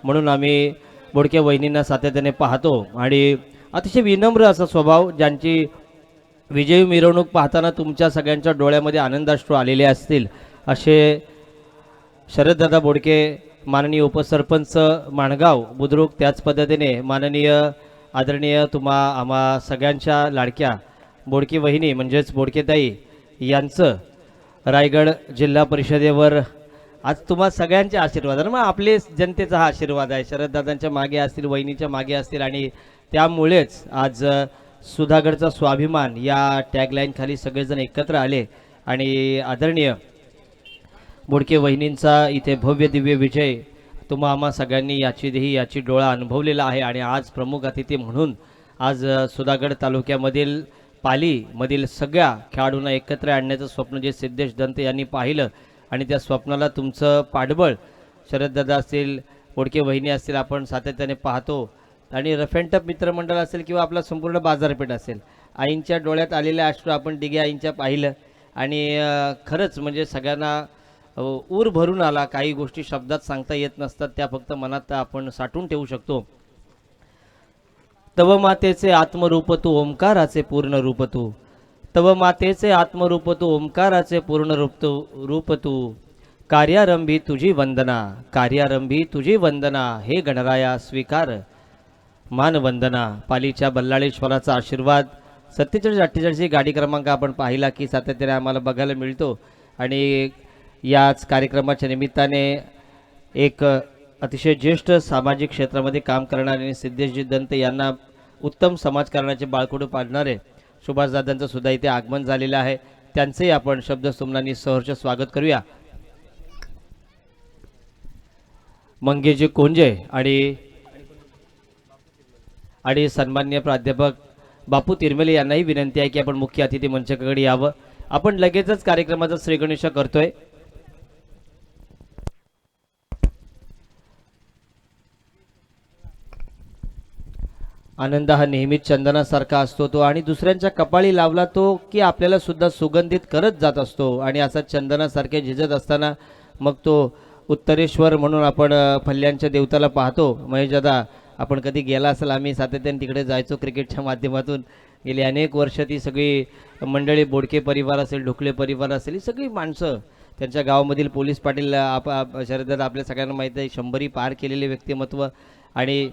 म्हणून आम्ही बोडके वहिनींना सातत्याने पाहतो आणि अतिशय विनम्र असा स्वभाव, ज्यांची विजयी मिरवणूक पाहताना तुमच्या सगळ्यांच्या डोळ्यामध्ये आनंदाश्रू आलेले असतील असे शरददादा बोडके, माननीय उपसरपंच माणगाव बुद्रुक, त्याच पद्धतीने माननीय आदरणीय आम्हा सगळ्यांच्या लाडक्या बोडके वहिनी म्हणजेच बोडकेताई यांचं रायगड जिल्हा परिषदेवर आज तुम्हा सगळ्यांचे आशीर्वाद, मग आपले जनतेचा हा आशीर्वाद आहे, शरददादांच्या मागे असतील, वहिनीच्या मागे असतील आणि त्यामुळेच आज सुधागडचा स्वाभिमान या टॅगलाईन खाली सगळेजण एकत्र आले आणि आदरणीय बोडके वहिनींचा इथे भव्य दिव्य विजय आम्हा सगळ्यांनी याची डोळा अनुभवलेला आहे आणि आज प्रमुख अतिथी म्हणून आज सुधागड तालुक्यामधील पालीमधील सगळ्या खेळाडूंना एकत्र आणण्याचं स्वप्न जे सिद्धेश दंते यांनी पाहिलं आणि त्या स्वप्नाला तुमचं पाठबळ शरददादा असतील, बोडके वहिनी असतील, आपण सातत्याने पाहतो आणि रफ अँड टफ मित्रमंडळ असेल किंवा आपला संपूर्ण बाजारपेठ असेल, आईंच्या डोळ्यात आलेल्या अश्रू आपण डिगे आईंच्या पाहिलं आणि खरंच म्हणजे सगळ्यांना ऊर भरून आला. काही गोष्टी शब्दात सांगता येत नसतात, त्या फक्त मनात आपण साठवून ठेवू शकतो. तव मातेचे आत्मरूप तू, ओंकाराचे पूर्ण रूप तू, तव मातेचे आत्मरूप तू, ओंकाराचे पूर्ण रूप तू, कार्यारंभी तुझी वंदना, कार्यारंभी तुझी वंदना, हे गणराया स्वीकार मानवंदना. पालीच्या बल्लाळेश्वराचा आशीर्वाद 47-48 गाडी क्रमांक आपण पाहिला की सातत्याने आम्हाला बघायला मिळतो आणि याच कार्यक्रमाच्या निमित्ताने एक अतिशय ज्येष्ठ सामाजिक क्षेत्रामध्ये काम करणारे सिद्धेशजी दंते यांना उत्तम समाजकारणाचे बाळकडू पाडणारे सुभाषदादांचं सुद्धा इथे आगमन झालेलं आहे. त्यांचेही आपण शब्दसुमनांनी सहर्ष स्वागत करूया. मंगेशजी कोंजे आणि सन्मान्य प्राध्यापक बापू तिरमेले यांनाही विनंती आहे की आपण मुख्य अतिथी मंचाकडे यावं. आपण लगेचच कार्यक्रमाचा श्रीगणेश करतोय. आनंद हा नेहमीच चंदनासारखा असतो तो आणि दुसऱ्यांच्या कपाळी लावला तो की आपल्याला सुद्धा सुगंधित करत जात असतो आणि असा चंदनासारखे झिजत असताना मग तो उत्तरेश्वर म्हणून आपण फल्ल्यांच्या देवताला पाहतो. महेश दादा आपण कधी गेला असेल, आम्ही सातत्याने तिकडे जायचो क्रिकेटच्या माध्यमातून. गेली अनेक वर्ष ती सगळी मंडळी, बोडके परिवार असेल, ढोकळे परिवार असेल, ही सगळी माणसं, त्यांच्या गावामधील पोलीस पाटील शरददादा आपल्या सगळ्यांना माहीत आहे, 100 पार केलेले व्यक्तिमत्व आणि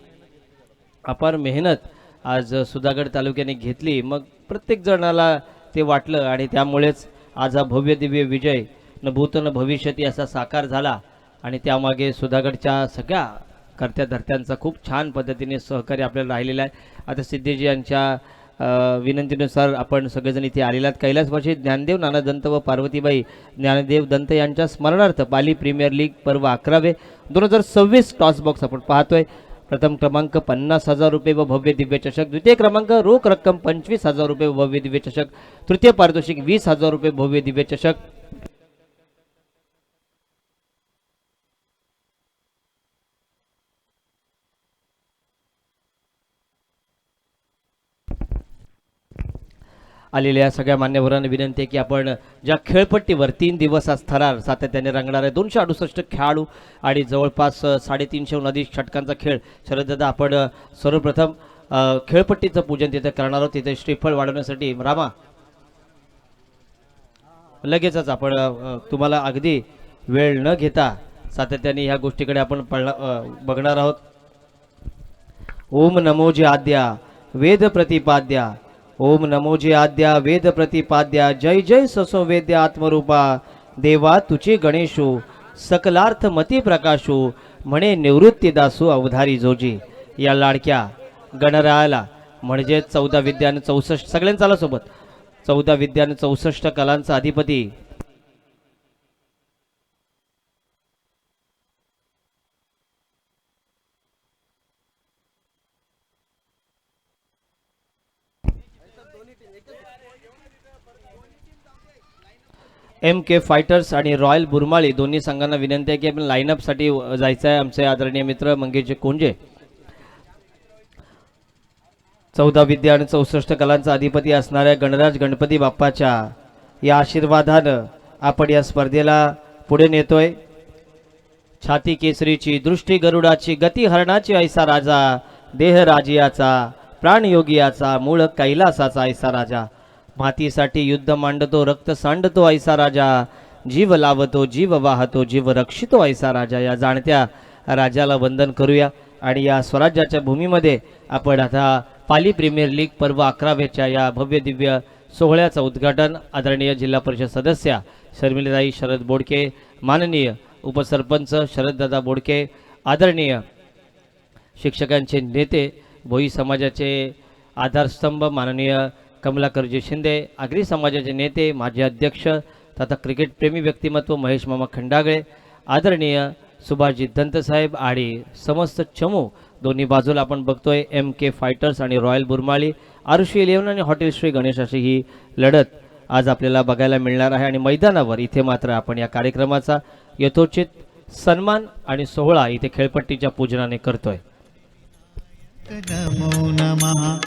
अपार मेहनत आज सुधागड तालुक्याने घेतली. मग प्रत्येक जणाला ते वाटलं आणि त्यामुळेच आज हा भव्य दिव्य विजय न भूत न भविष्यती असा साकार झाला आणि त्यामागे सुधागडच्या सगळ्या कर्त्या धर्त्यांचा खूप छान पद्धतीने सहकार्य आपल्याला राहिलेला आहे. आता सिद्धेजी यांच्या विनंतीनुसार आपण सगळेजण इथे आलेला आहात. कैलासवासी ज्ञानदेव नाना दंत व पार्वतीबाई ज्ञानदेव दंत यांच्या स्मरणार्थ पाली प्रीमियर लीग पर्व 11 2026 टॉस बॉक्स आपण पाहतोय. प्रथम क्रमांक 50,000 रुपये व भव्य दिव्य चषक, द्वितीय क्रमांक रोख रक्कम 25,000 रुपये व भव्य दिव्य चषक, तृतीय पारितोषिक 20,000 रुपये भव्य दिव्य चषक. आलेल्या सगळ्या मान्यवरांना विनंती आहे की आपण ज्या खेळपट्टीवर 3 दिवस आज थरार सातत्याने रंगणार आहे, 268 खेळाडू आणि जवळपास 350 अधिक षटकांचा खेळ. शरददादा आपण सर्वप्रथम खेळपट्टीचं पूजन तिथे करणार आहोत. तिथे श्रीफळ वाढवण्यासाठी रामा लगेचच आपण तुम्हाला अगदी वेळ न घेता सातत्याने ह्या गोष्टीकडे आपण बघणार आहोत. ओम नमोजी आद्या वेद प्रतिपाद्या, ओम नमोजी आद्या वेद प्रतिपाद्या, जय जय ससो वेद्य आत्मरूपा, देवा तुची गणेशू सकलार्थ मती प्रकाशू, म्हणे निवृत्ती दासू अवधारी जोजी. या लाडक्या गणरायाला म्हणजे 14 विद्या आणि 64 सगळ्यांचा सोबत 14 विद्या आणि 64 कलांचा अधिपती MK फायटर्स आणि रॉयल बुरमाळी दोन्ही संघांना विनंती आहे की आपण लाईनअपसाठी जायचं आहे. आमचे आदरणीय मित्र मंगेशजी कोंजे 14 विद्या आणि 64 कलांचा अधिपती असणाऱ्या गणराज गणपती बाप्पाच्या या आशीर्वादानं आपण या स्पर्धेला पुढे नेतोय. छाती केसरीची दृष्टी गरुडाची गती हरणाची ऐसा राजा देह राजियाचा प्राण योगियाचा मूळ कैलासाचा ऐसा राजा मातीसाठी युद्ध मांडतो रक्त सांडतो ऐसा राजा जीव लावतो जीव वाहतो जीव रक्षितो ऐसा राजा या जाणत्या राजाला वंदन करूया आणि या स्वराज्याच्या भूमीमध्ये आपण आता पाली प्रीमियर लीग पर्व 11व्याच्या या भव्य दिव्य सोहळ्याचं उद्घाटन आदरणीय जिल्हा परिषद सदस्य शर्मिलाताई शरद बोडके माननीय उपसरपंच शरददादा बोडके आदरणीय शिक्षकांचे नेते भोई समाजाचे आधारस्तंभ माननीय कमलाकरजी शिंदे आगरी समाजाचे नेते माजी अध्यक्ष तथा क्रिकेटप्रेमी व्यक्तिमत्व महेश मामा खंडागळे आदरणीय सुभाषजी दंतसाहेब आणि समस्त चमू दोन्ही बाजूला आपण बघतोय MK फायटर्स आणि रॉयल बुरमाळी आरुषी 11 आणि हॉटेल श्री गणेश अशी ही लढत आज आपल्याला बघायला मिळणार आहे आणि मैदानावर इथे मात्र आपण या कार्यक्रमाचा यथोचित सन्मान आणि सोहळा इथे खेळपट्टीच्या पूजनाने करतोय. नमो नमः.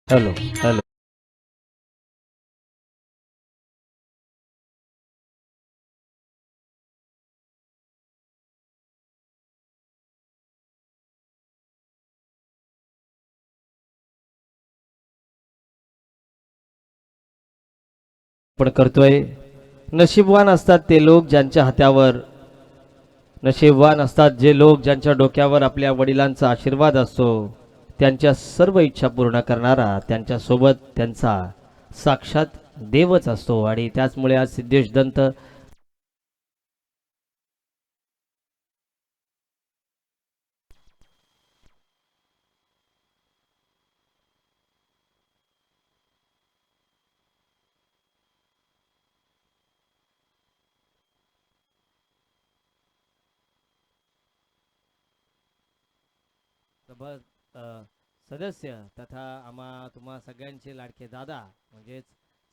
हॅलो हॅलो आपण करतोय. नशीबवान असतात ते लोक ज्यांच्या हातावर नशीबवान असतात जे लोक ज्यांच्या डोक्यावर आपल्या वडिलांचा आशीर्वाद असतो त्यांच्या सर्व इच्छा पूर्ण करणारा त्यांच्यासोबत त्यांचा साक्षात देवच असतो आणि त्याचमुळे आज सिद्धेश दंत सदस्य तथा तुम्हा सगळ्यांचे लाडके दादा म्हणजेच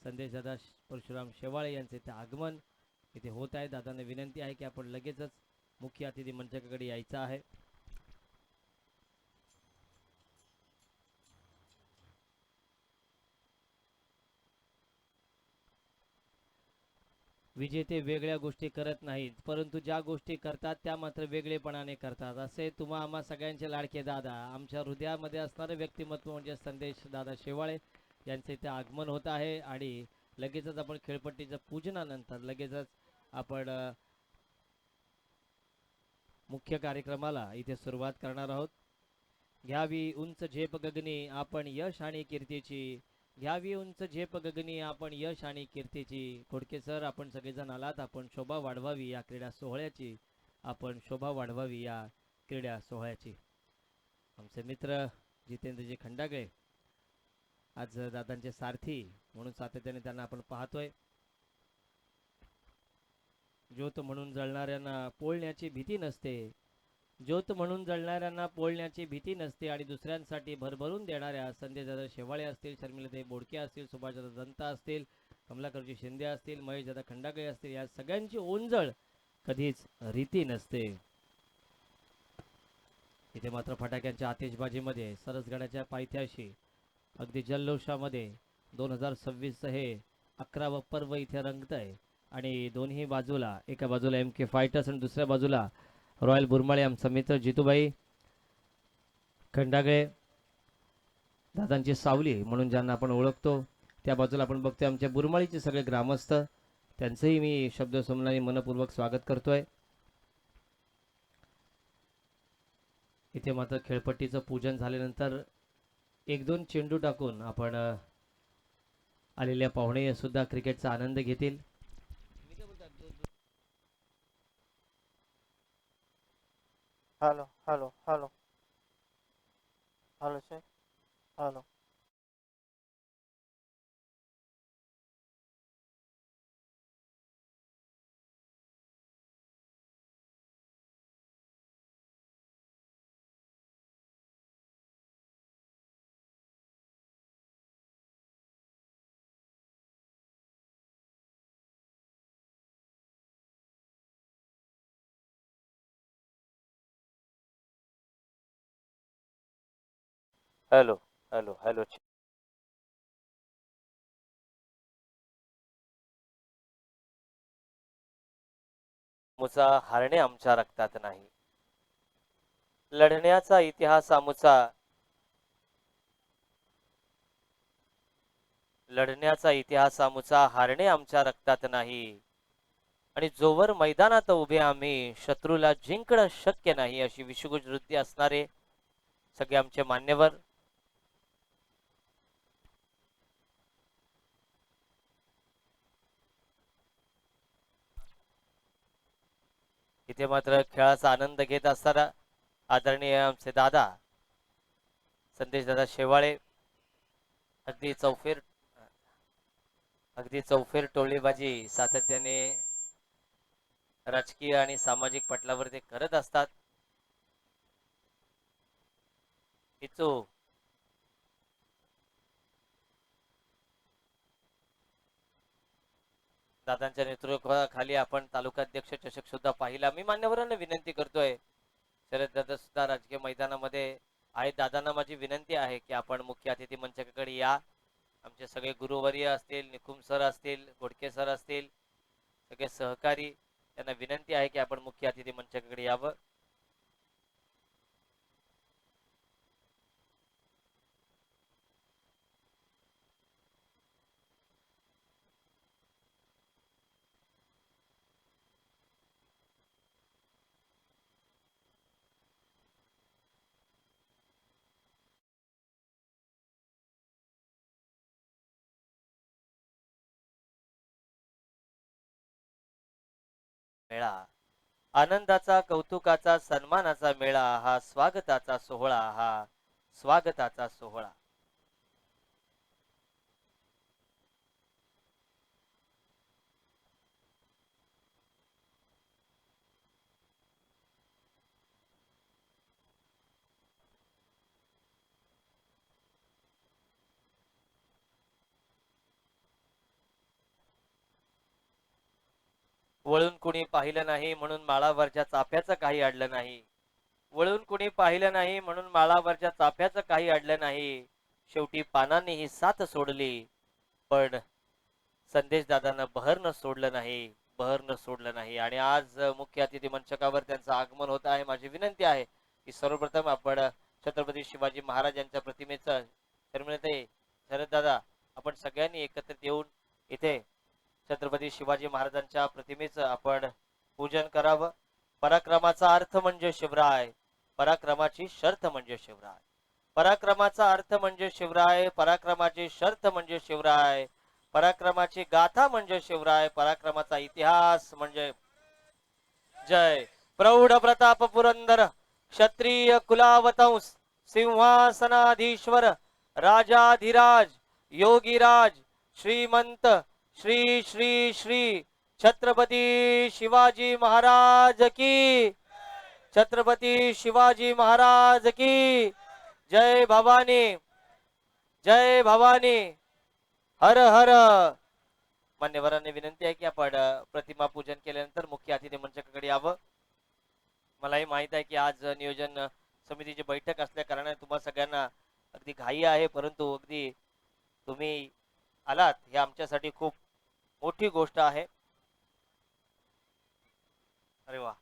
संदेश दादा परशुराम शेवाळे यांचे ते आगमन इथे होत आहे. दादांना विनंती आहे की आपण लगेचच मुख्य अतिथी मंचाकडे यायचं आहे. विजेते वेगळ्या गोष्टी करत नाहीत परंतु ज्या गोष्टी करतात त्या मात्र वेगळेपणाने करतात. असे तुम्हा आम्हा सगळ्यांचे लाडके दादा आमच्या हृदयामध्ये असणारे व्यक्तिमत्व म्हणजे संदेश दादा शेवाळे यांचे इथे आगमन होत आहे आणि लगेचच आपण खेळपट्टीच्या पूजनानंतर लगेचच आपण मुख्य कार्यक्रमाला इथे सुरुवात करणार आहोत. घ्यावी उंच झेप गगनी आपण यश आणि कीर्तीची घ्यावी उंच झेप गगनी आपण यश आणि कीर्तीची. खोडके सर आपण सगळेजण आलात आपण शोभा वाढवावी या क्रीडा सोहळ्याची आपण शोभा वाढवावी या क्रीडा सोहळ्याची. आमचे मित्र जितेंद्रजी खंडागळे आज दादांचे सारथी म्हणून सातत्याने त्यांना आपण पाहतोय. ज्योत म्हणून जळणाऱ्यांना पोळण्याची भीती नसते ज्योत म्हणून जळणाऱ्यांना पोळण्याची भीती नसते आणि दुसऱ्यांसाठी भरभरून देणाऱ्या संदेशदादा शेवाळे असतील शर्मिलाताई बोडके असतील सुभाषदादा दंता असतील कमलाकरजी शिंदे असतील महेशदादा खंडागळे असतील या सगळ्यांची ओंजळ कधीच रीती नसते. इथे मात्र फटाक्यांच्या आतिषबाजीमध्ये सरसगडाच्या पायथ्याशी अगदी जल्लोषामध्ये 2026 हे 11वे पर्व इथे रंगतंय आणि दोन्ही बाजूला एका बाजूला MK फायटर्स आणि दुसऱ्या बाजूला रॉयल बुरमाळे आमचा मित्र जितूबाई खंडागळे दादांची सावली म्हणून ज्यांना आपण ओळखतो त्या बाजूला आपण बघतोय आमच्या बुरमाळीचे सगळे ग्रामस्थ त्यांचंही मी शब्दसंमेलनाने मनपूर्वक स्वागत करतोय. इथे मात्र खेळपट्टीचं पूजन झाल्यानंतर 1-2 चेंडू टाकून आपण आलेल्या पाहुणे सुद्धा क्रिकेटचा आनंद घेतील. Hello, hello, hello. Hello, sir. Hello. Hello hello hello. मुचा हारणे आमच्या रक्तात नाही. लढण्याचा इतिहास आमुचा, लढण्याचा इतिहास आमुचा, हारणे आमच्या रक्तात नाही. आणि जोवर मैदानात उभे आम्ही, शत्रूला जिंकणं शक्य नाही, अशी विषुगुज वृत्ती असणारे सगळे आमचे मान्यवर. इथे मात्र खेळाचा आनंद घेत असताना आदरणीय आमचे दादा संदेश दादा शेवाळे, अगदी चौफेर अगदी चौफेर टोळीबाजी सातत्याने राजकीय आणि सामाजिक पटलावर ते करत असतात. इचू दादांच्या नेतृत्वाखाली आपण तालुकाध्यक्ष चषक सुद्धा पाहिला. मी मान्यवरांना विनंती करतोय, शरद दादा सुद्धा राजकीय मैदानामध्ये आहेत. दादांना माझी विनंती आहे की आपण मुख्य अतिथी मंचाकडे या. आमचे सगळे गुरुवर्य असतील, निकुम सर असतील, घोडके सर असतील, सगळे सहकारी, त्यांना विनंती आहे की आपण मुख्य अतिथी मंचाकडे यावं. मेळा आनंदाचा, कौतुकाचा, सन्मानाचा मेळा, हा स्वागताचा सोहळा, हा स्वागताचा सोहळा. वळून कुणी पाहिलं नाही म्हणून माळावरच्या चाफ्याचं काही अडलं नाही. वळून कुणी पाहिलं नाही म्हणून माळावरच्या चाफ्याचं काही अडलं नाही. शेवटी पानांनी ही साथ सोडली, पण संदेश दादांना बहर न सोडलं नाही, बहर न सोडलं नाही. आणि आज मुख्य अतिथी मंचकावर त्यांचं आगमन होत आहे. माझी विनंती आहे की सर्वप्रथम आपण छत्रपती शिवाजी महाराज यांच्या प्रतिमेचं शरद दादा, आपण सगळ्यांनी एकत्रित येऊन इथे छत्रपती शिवाजी महाराजांच्या प्रतिमेचं आपण पूजन करावं. पराक्रमाचा अर्थ म्हणजे शिवराय, पराक्रमाची शर्त म्हणजे शिवराय, पराक्रमाचा अर्थ म्हणजे शिवराय, पराक्रमाची शर्त म्हणजे शिवराय, पराक्रमाची गाथा म्हणजे शिवराय, पराक्रमाचा इतिहास म्हणजे जय. प्रौढ प्रताप पुरंदर क्षत्रिय कुलावतंस सिंहासनाधीश्वर राजाधिराज योगीराज श्रीमंत श्री श्री श्री छत्रपती शिवाजी महाराज की, छत्रपती शिवाजी महाराज की जय. भवानी, जय भवानी, हर हर. मान्यवरांनी विनंती आहे की आपण प्रतिमा पूजन केल्यानंतर मुख्य अतिथी मंचाकडे यावं. मलाही माहित आहे की आज नियोजन समितीची बैठक असल्या कारणाने तुम्हाला सगळ्यांना अगदी घाई आहे, परंतु अगदी तुम्ही आलात हे आमच्यासाठी खूप मोठी गोष्ट आहे. अरे वा.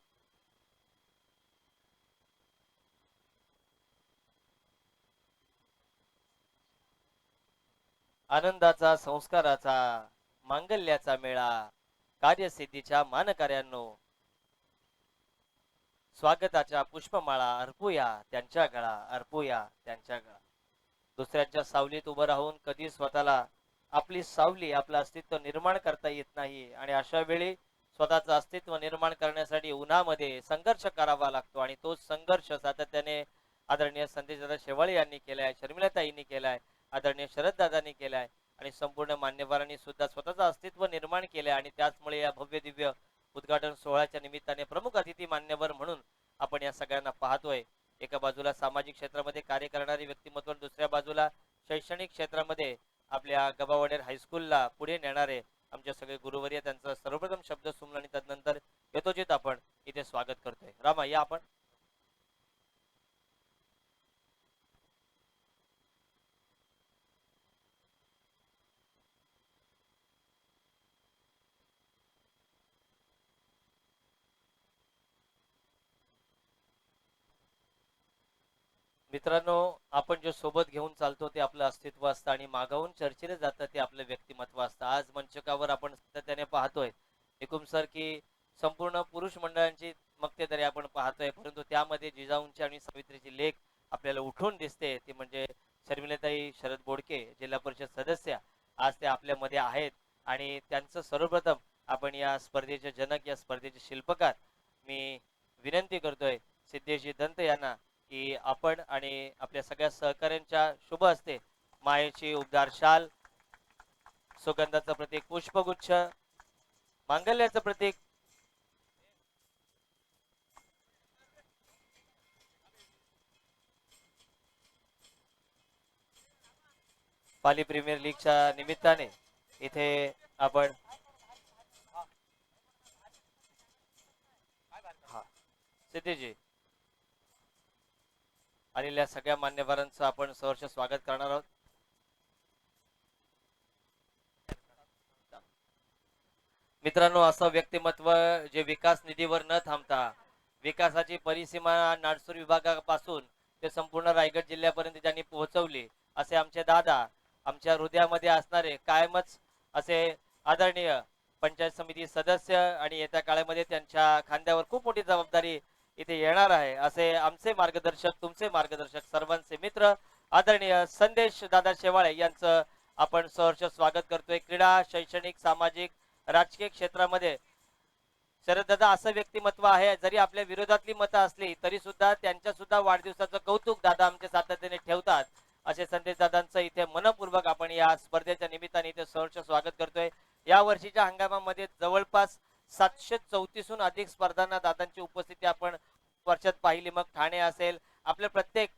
आनंदाचा, संस्काराचा, मांगल्याचा मेळा, कार्यसिद्धीच्या मानकऱ्यांनो, स्वागताच्या पुष्पमाळा अर्पूया त्यांच्या गळा, अर्पूया त्यांच्या गळा. दुसऱ्यांच्या सावलीत उभं राहून कधी स्वतःला आपली सावली, आपलं अस्तित्व निर्माण करता येत नाही. आणि अशा वेळी स्वतःचं अस्तित्व निर्माण करण्यासाठी उन्हामध्ये संघर्ष करावा लागतो. आणि तो संघर्ष सातत्याने आदरणीय संदेशदादा शेवाळे यांनी केलाय, शर्मिलाताईंनी केलाय, आदरणीय शरददादांनी केलाय, आणि संपूर्ण मान्यवरांनी सुद्धा स्वतःचं अस्तित्व निर्माण केलंय. आणि त्याचमुळे या भव्य दिव्य उद्घाटन सोहळ्याच्या निमित्ताने प्रमुख अतिथी मान्यवर म्हणून आपण या सगळ्यांना पाहतोय. एका बाजूला सामाजिक क्षेत्रामध्ये कार्य करणारी व्यक्तिमत्व, दुसऱ्या बाजूला शैक्षणिक क्षेत्रामध्ये आपल्या गबावडेर हायस्कूलला पुढे नेणारे आमचे सगळे गुरुवर्य, त्यांचं सर्वप्रथम शब्द सुमन आणि तदनंतर यथोचित आपण इथे स्वागत करतोय. रामा, या आपण. मित्रांनो, आपण जे सोबत घेऊन चालतो ते आपलं अस्तित्व असतं आणि मागाहून चर्चेले जातं ते आपलं व्यक्तिमत्व असतं. आज मंचकावर आपण सातत्याने पाहतोय एकूण की संपूर्ण पुरुष मंडळांची मक्तेदारी आपण पाहतोय, परंतु त्यामध्ये जिजाऊंची आणि सावित्रीची लेख आपल्याला उठून दिसते. ती म्हणजे शर्मिलाताई शरद बोडके, जिल्हा परिषद सदस्य. आज ते आपल्यामध्ये आहेत आणि त्यांचं सर्वप्रथम आपण या स्पर्धेचे जनक, या स्पर्धेचे शिल्पकार मी विनंती करतोय सिद्धेशजी दंत यांना की आपण आणि आपल्या सगळ्या सहकाऱ्यांच्या शुभ हस्ते मायेची उबदार शाल, सुगंधाचं प्रतीक पुष्पगुच्छ, मांगल्याचं प्रतीक पाली प्रीमियर लीगच्या निमित्ताने इथे आपण हा सिद्धीजी आलेल्या सगळ्या मान्यवरांचं आपण सहर्ष स्वागत करणार आहोत. मित्रांनो, असं व्यक्तिमत्व जे विकास निधीवर न थांबता विकासाची परिसीमा नाडसूर विभागापासून ते संपूर्ण रायगड जिल्ह्यापर्यंत ज्यांनी पोहोचवली, असे आमचे दादा, आमच्या हृदयामध्ये असणारे कायमच असे आदरणीय पंचायत समिती सदस्य आणि येत्या काळामध्ये त्यांच्या खांद्यावर खूप मोठी जबाबदारी इथे येणार आहे, असे आमचे मार्गदर्शक, तुमचे मार्गदर्शक, सर्वांचे मित्र आदरणीय संदेश दादा शेवाळे यांचं आपण सहर्ष स्वागत करतोय. क्रीडा, शैक्षणिक, सामाजिक, राजकीय क्षेत्रामध्ये शरददादा असं व्यक्तिमत्व आहे, जरी आपल्या विरोधातली मतं असली तरी सुद्धा त्यांच्या सुद्धा वाढदिवसाचं कौतुक दादा आमच्या सातत्याने ठेवतात. असे संदेश दादांचं इथे मनपूर्वक आपण या स्पर्धेच्या निमित्ताने इथे सहर्ष स्वागत करतोय. या वर्षीच्या हंगामामध्ये जवळपास 734हून अधिक स्पर्धांना दादांची उपस्थिती आपण वर्षात पाहिली. मग ठाणे असेल, आपल्या प्रत्येक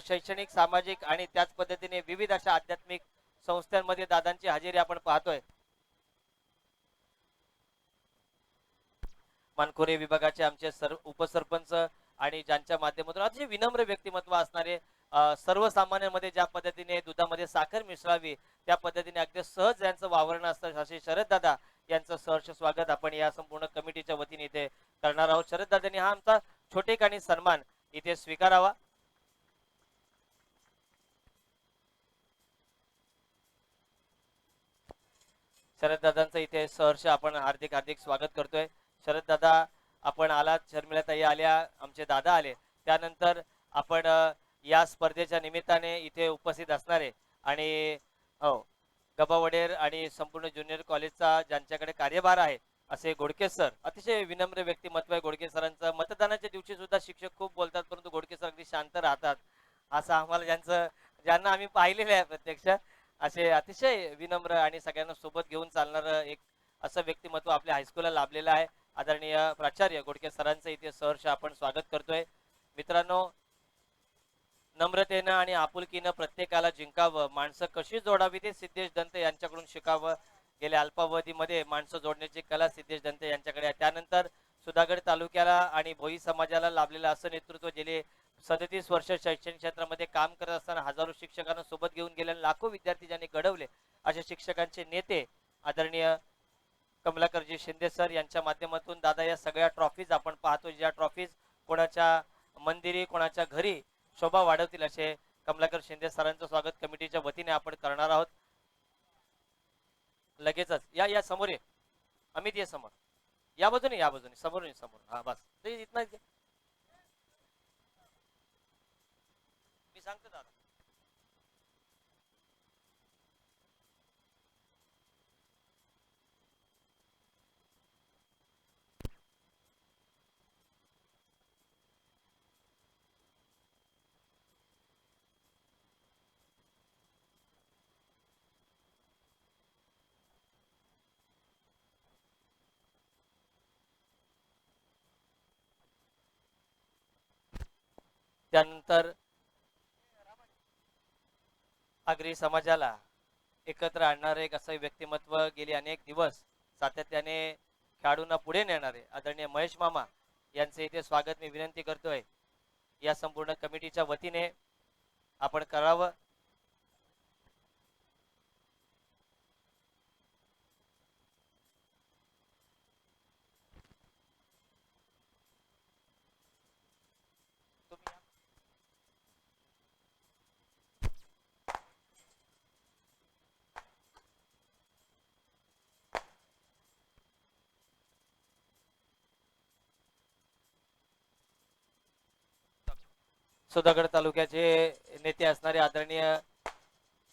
शैक्षणिक, सामाजिक आणि त्याच पद्धतीने विविध अशा आध्यात्मिक संस्थांमध्ये दादांची हजेरी आपण पाहतोय. मानखोरे विभागाचे आमचे उपसरपंच आणि ज्यांच्या माध्यमातून अतिशय विनम्र व्यक्तिमत्व असणारे, सर्वसामान्यांमध्ये ज्या पद्धतीने दुधामध्ये साखर मिसळावी त्या पद्धतीने अगदी सहज ज्यांचं वावरण असतं, असे शरद दादा यांचं सहर्ष स्वागत आपण या संपूर्ण कमिटीच्या वतीने इथे करणार आहोत. शरद दादांनी हा आमचा छोटेखानी सन्मान इथे स्वीकारावा. शरद दादांचं इथे सहर्ष आपण हार्दिक हार्दिक स्वागत करतोय. शरद दादा आपण आलात, शर्मिलाताई आल्या, आमचे दादा आले, त्यानंतर आपण या स्पर्धेच्या निमित्ताने इथे उपस्थित असणारे आणि हो गबावडेर आणि संपूर्ण ज्युनियर कॉलेजचा ज्यांच्याकडे कार्यभार आहे असे गोडके सर, अतिशय विनम्र व्यक्तिमत्व आहे गोडके सरांचं. मतदानाच्या दिवशी सुद्धा शिक्षक खूप बोलतात, परंतु गोडके सर अगदी शांत राहतात, असं आम्हाला ज्यांना आम्ही पाहिलेलं आहे प्रत्यक्ष, असे अतिशय विनम्र आणि सगळ्यांना सोबत घेऊन चालणारं एक असं व्यक्तिमत्व आपल्या हायस्कूलला लाभलेलं आहे. आदरणीय प्राचार्य गोडके सरांचं इथे सहर्ष आपण स्वागत करतोय. मित्रांनो, नम्रतेनं आणि आपुलकीनं प्रत्येकाला जिंकावं, माणसं कशी जोडावी ते सिद्धेश दंत यांच्याकडून शिकावं. गेल्या अल्पावधीमध्ये माणसं जोडण्याची कला सिद्धेश दंत यांच्याकडे आहे. त्यानंतर सुधागड तालुक्याला आणि भोई समाजाला लाभलेलं असं नेतृत्व, गेले 37 वर्ष शैक्षणिक क्षेत्रामध्ये काम करत असताना हजारो शिक्षकांना सोबत घेऊन गेले, लाखो विद्यार्थी ज्यांनी घडवले, असे शिक्षकांचे नेते आदरणीय कमलाकरजी शिंदे सर यांच्या माध्यमातून दादा या सगळ्या ट्रॉफीज आपण पाहतो, ज्या ट्रॉफीज कोणाच्या मंदिरी, कोणाच्या घरी शोभा वाढवतील, असे कमलाकर शिंदे सरांचं स्वागत कमिटीच्या वतीने आपण करणार आहोत. लगेचच या या समोर ये अमित, ये समोर, या बाजूने, या बाजूने, समोरून समोर, हा बस इतना मी सांगतो दादा. त्यानंतर आगरी समाजाला एकत्र आणणारे एक असं व्यक्तिमत्व, गेली अनेक दिवस सातत्याने खेळाडूंना पुढे नेणारे आदरणीय महेश मामा यांचे इथे स्वागत मी विनंती करतोय या संपूर्ण कमिटीच्या वतीने आपण करावं. सुधागड तालुक्याचे नेते असणारे आदरणीय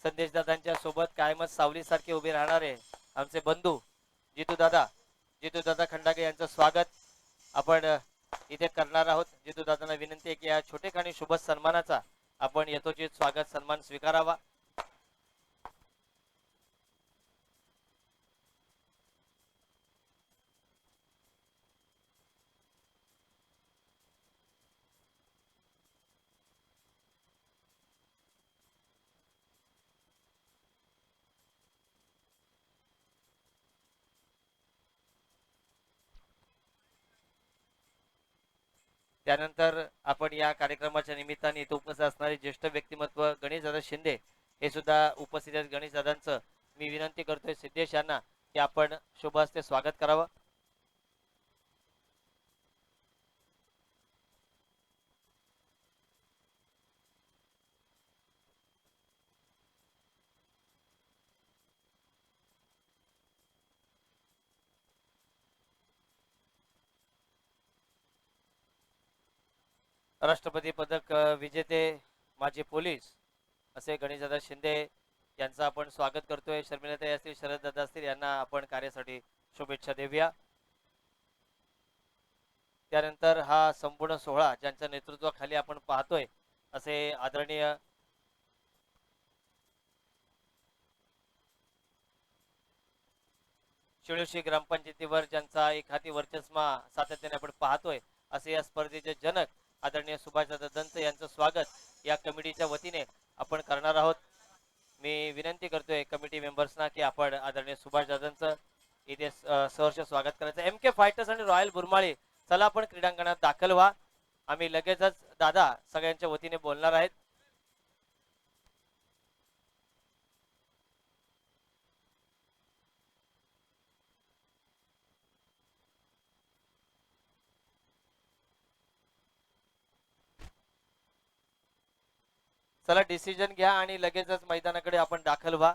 संदेश दादांच्या सोबत कायमच सावलीसारखे उभे राहणारे आमचे बंधू जितू दादा खंडागे यांचं स्वागत आपण इथे करणार आहोत. जितू दादांना विनंती आहे की या छोटेखानी शुभ सन्मानाचा आपण यथोचित स्वागत सन्मान स्वीकारावा. त्यानंतर आपण या कार्यक्रमाच्या निमित्ताने इथे उपस्थित असणारे ज्येष्ठ व्यक्तिमत्व गणेशदादा शिंदे हे सुद्धा उपस्थित आहेत. गणेशदादांचं मी विनंती करतोय सिद्धेश यांना की आपण शुभ हस्ते स्वागत करावं. राष्ट्रपती पदक विजेते माजी पोलीस असे गणेशदादा शिंदे यांचं आपण स्वागत करतोय. शर्मिलाताई असतील, शरद दादा असतील यांना आपण कार्यासाठी शुभेच्छा देऊया. त्यानंतर हा संपूर्ण सोहळा ज्यांच्या नेतृत्वाखाली आपण पाहतोय असे आदरणीय शिळोशी ग्रामपंचायतीवर ज्यांचा एक हाती वर्चस्व सातत्याने आपण पाहतोय असे या स्पर्धेचे जनक आदरणीय सुभाषदादा दंत यांचं स्वागत या कमिटीच्या वतीने आपण करणार आहोत. मी विनंती करतोय कमिटी मेंबर्सना की आपण आदरणीय सुभाषदादांचं इथे सहर्ष स्वागत करायचं. एम के फायटर्स आणि रॉयल बुरमाळी चला आपण क्रीडांगणात दाखल व्हा. आम्ही लगेचच दादा सगळ्यांच्या वतीने बोलणार आहेत. चला डिसिजन घ्या आणि लगेचच मैदानाकडे आपण दाखल व्हा.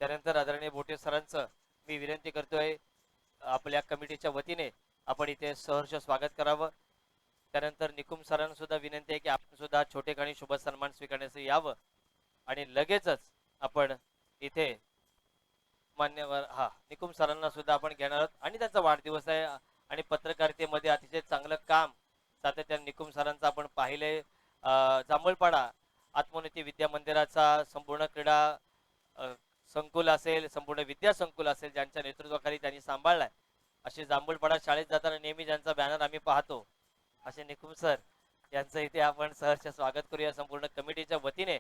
त्यानंतर आदरणीय भोटे सरांचं मी विनंती करतोय आपल्या कमिटीच्या वतीने आपण इथे सहर्ष स्वागत करावं. त्यानंतर निकुम सरांना सुद्धा विनंती आहे की आपण सुद्धा छोटेखानी शुभ सन्मान स्वीकारण्यास यावं आणि लगेचच आपण इथे मान्यवर निकुम सरांना सुद्धा आपण घेणार आहोत आणि त्यांचा वाढदिवस आहे आणि पत्रकारितेमध्ये अतिशय चांगलं काम सातत्याने निकुम सरांचं आपण पाहिले. जांभूळपाडा आत्मोन्नती विद्या मंदिराचा संपूर्ण क्रीडा संकुल असेल, संपूर्ण विद्या संकुल असेल, ज्यांच्या नेतृत्वाखाली त्यांनी सांभाळलाय असे जांभूळपाडा शाळेत जाताना नेहमी ज्यांचा बॅनर आम्ही पाहतो असे निकुम सर यांचं इथे आपण सहर्ष स्वागत करूया संपूर्ण कमिटीच्या वतीने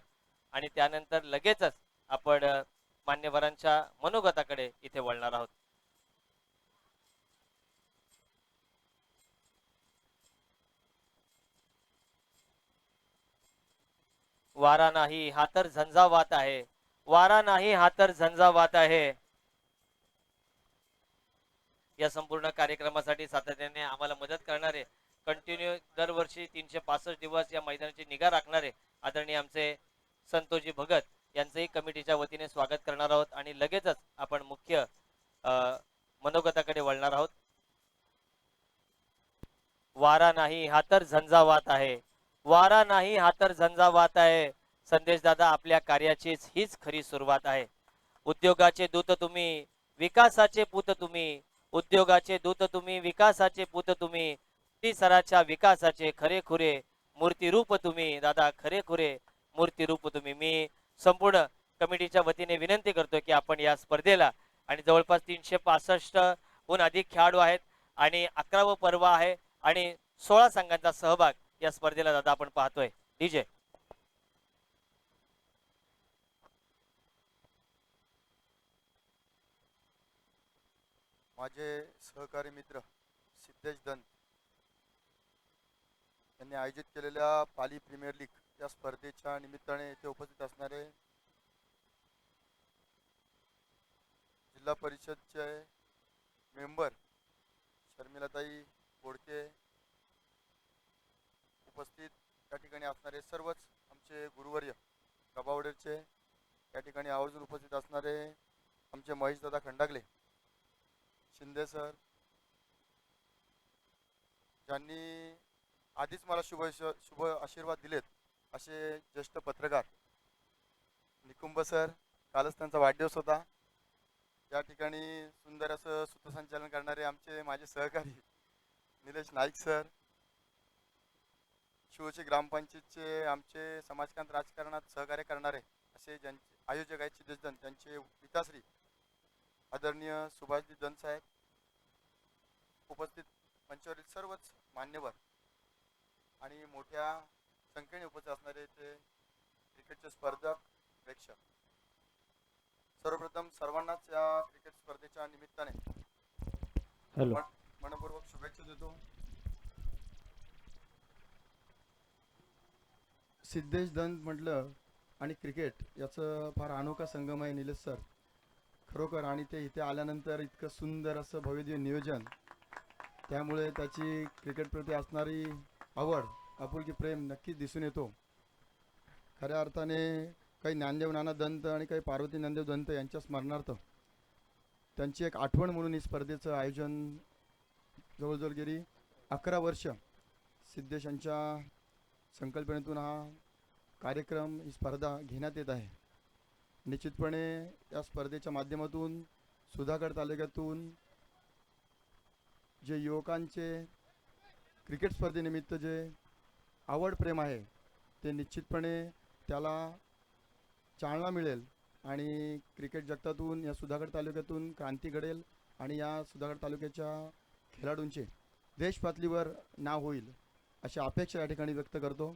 आणि त्यानंतर लगेचच आपण मान्यवरांच्या मनोगताकडे इथे वळणार आहोत. वारा नाही हा तर झंझावात आहे, वारा नाही हा तर झंझावात आहे. या संपूर्ण कार्यक्रमासाठी सातत्याने आम्हाला मदत करणारे कंटिन्यू दरवर्षी 365 दिवस या मैदानाची निगा राखणारे आदरणीय आमचे संतोषजी भगत यांचंही कमिटीच्या वतीने स्वागत करणार आहोत आणि लगेचच आपण मुख्य मनोगताकडे वळणार आहोत. वारा नाही हा तर झंझावात आहे, वारा नाही हा तर झंझावात आहे. संदेश दादा आपल्या कार्याचीच हीच खरी सुरुवात आहे. उद्योगाचे दूत तुम्ही, विकासाचे पूत तुम्ही, उद्योगाचे दूत तुम्ही, विकासाचे पूत तुम्ही, सराच्या विकासाचे खरेखुरे मूर्तिरूप तुम्ही दादा, खरेखुरे मूर्तिरूप तुम्ही. मी संपूर्ण कमिटीच्या वतीने विनंती करतो की आपण या स्पर्धेला आणि जवळपास 365 हून अधिक खेळाडू आहेत आणि 11व पर्व आहे आणि 16 संघांचा सहभाग या स्पर्धेला दादा आपण पाहतोय. डीजे माझे सहकारी मित्र सिद्धेश दंत यांनी आयोजित केलेल्या पाली प्रीमियर लीग या स्पर्धेच्या निमित्ताने येथे उपस्थित असणारे जिल्हा परिषदचे मेंबर शर्मिलाताई बोडके, उपस्थित त्या ठिकाणी असणारे सर्वच आमचे आमचे गुरुवर्य प्रभावडेरचे या ठिकाणी आवर्जून उपस्थित असणारे आमचे महेशदादा खंडागले शिंदे सर, ज्यांनी आधीच मला शुभ आशीर्वाद दिलेत असे ज्येष्ठ पत्रकार निकुंभ सर, कालच त्यांचा वाढदिवस होता. या ठिकाणी सुंदर असं सूत्रसंचालन करणारे आमचे माझे सहकारी निलेश नाईक सर, शिवची ग्रामपंचायतचे आमचे समाजकांत राजकारणात सहकार्य करणारे असे ज्यांचे आयोजक आहेत सिद्धेश दंत, त्यांचे पिताश्री आदरणीय सुभाषजी दंत साहेब, उपस्थित मंचावरील सर्वच मान्यवर आणि मोठ्या संख्येने उपस्थित असणारे ते क्रिकेटचे स्पर्धक प्रेक्षक, सर्वप्रथम सर्वांनाच या क्रिकेट स्पर्धेच्या निमित्ताने हॅलो. मनपूर्वक शुभेच्छा देतो. सिद्धेश दंत म्हटलं आणि क्रिकेट याचं फार अनोखा संगम आहे निलेश सर, खरोखर. आणि ते इथे आल्यानंतर इतकं सुंदर असं भव्य नियोजन, त्यामुळे त्याची क्रिकेटप्रती असणारी आवड, आपुलकी, प्रेम नक्कीच दिसून येतो. खऱ्या अर्थाने काही ज्ञानदेव नाना दंत आणि काही पार्वती ज्ञानदेव दंत यांच्या स्मरणार्थ त्यांची एक आठवण म्हणून ही स्पर्धेचं आयोजन जवळजवळ गेली 11 वर्ष सिद्धेश यांच्या संकल्पनेतून हा कार्यक्रम, ही स्पर्धा घेण्यात येत आहे. निश्चितपणे या स्पर्धेच्या माध्यमातून सुधागड तालुक्यातून जे युवकांचे क्रिकेट स्पर्धेनिमित्त जे आवड, प्रेम आहे ते निश्चितपणे त्याला चालना मिळेल आणि क्रिकेट जगतातून या सुधागड तालुक्यातून क्रांती घडेल आणि या सुधागड तालुक्याच्या खेळाडूंचे देश पातळीवर नाव होईल अशी अपेक्षा या ठिकाणी व्यक्त करतो.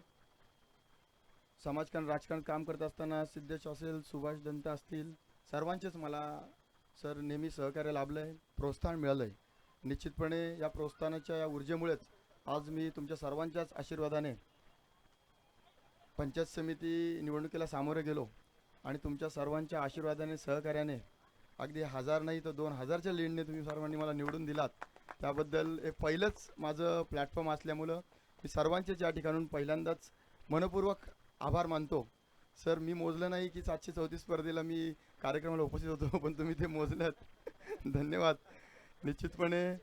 समाजकारण राजकारण काम करत असताना सिद्धेश असेल, सुभाष दंत असतील, सर्वांचेच मला सर नेहमी सहकार्य लाभलं आहे, प्रोत्साहन मिळालं आहे. निश्चितपणे या प्रोत्साहनाच्या या ऊर्जेमुळेच आज मी तुमच्या सर्वांच्याच आशीर्वादाने पंचायत समिती निवडणुकीला सामोरे गेलो आणि तुमच्या सर्वांच्या आशीर्वादाने, सहकार्याने अगदी 1000 नाही तर 2000च्या लीडने तुम्ही सर्वांनी मला निवडून दिलात. त्याबद्दल हे पहिलंच माझं प्लॅटफॉर्म असल्यामुळं मी सर्वांचेच या ठिकाणून पहिल्यांदाच मनपूर्वक आभार मानतो. सर, मी मोजलं नाही की 734 स्पर्धेला मी कार्यक्रमाला उपस्थित होतो, पण तुम्ही ते मोजलात. धन्यवाद. निश्चितपणे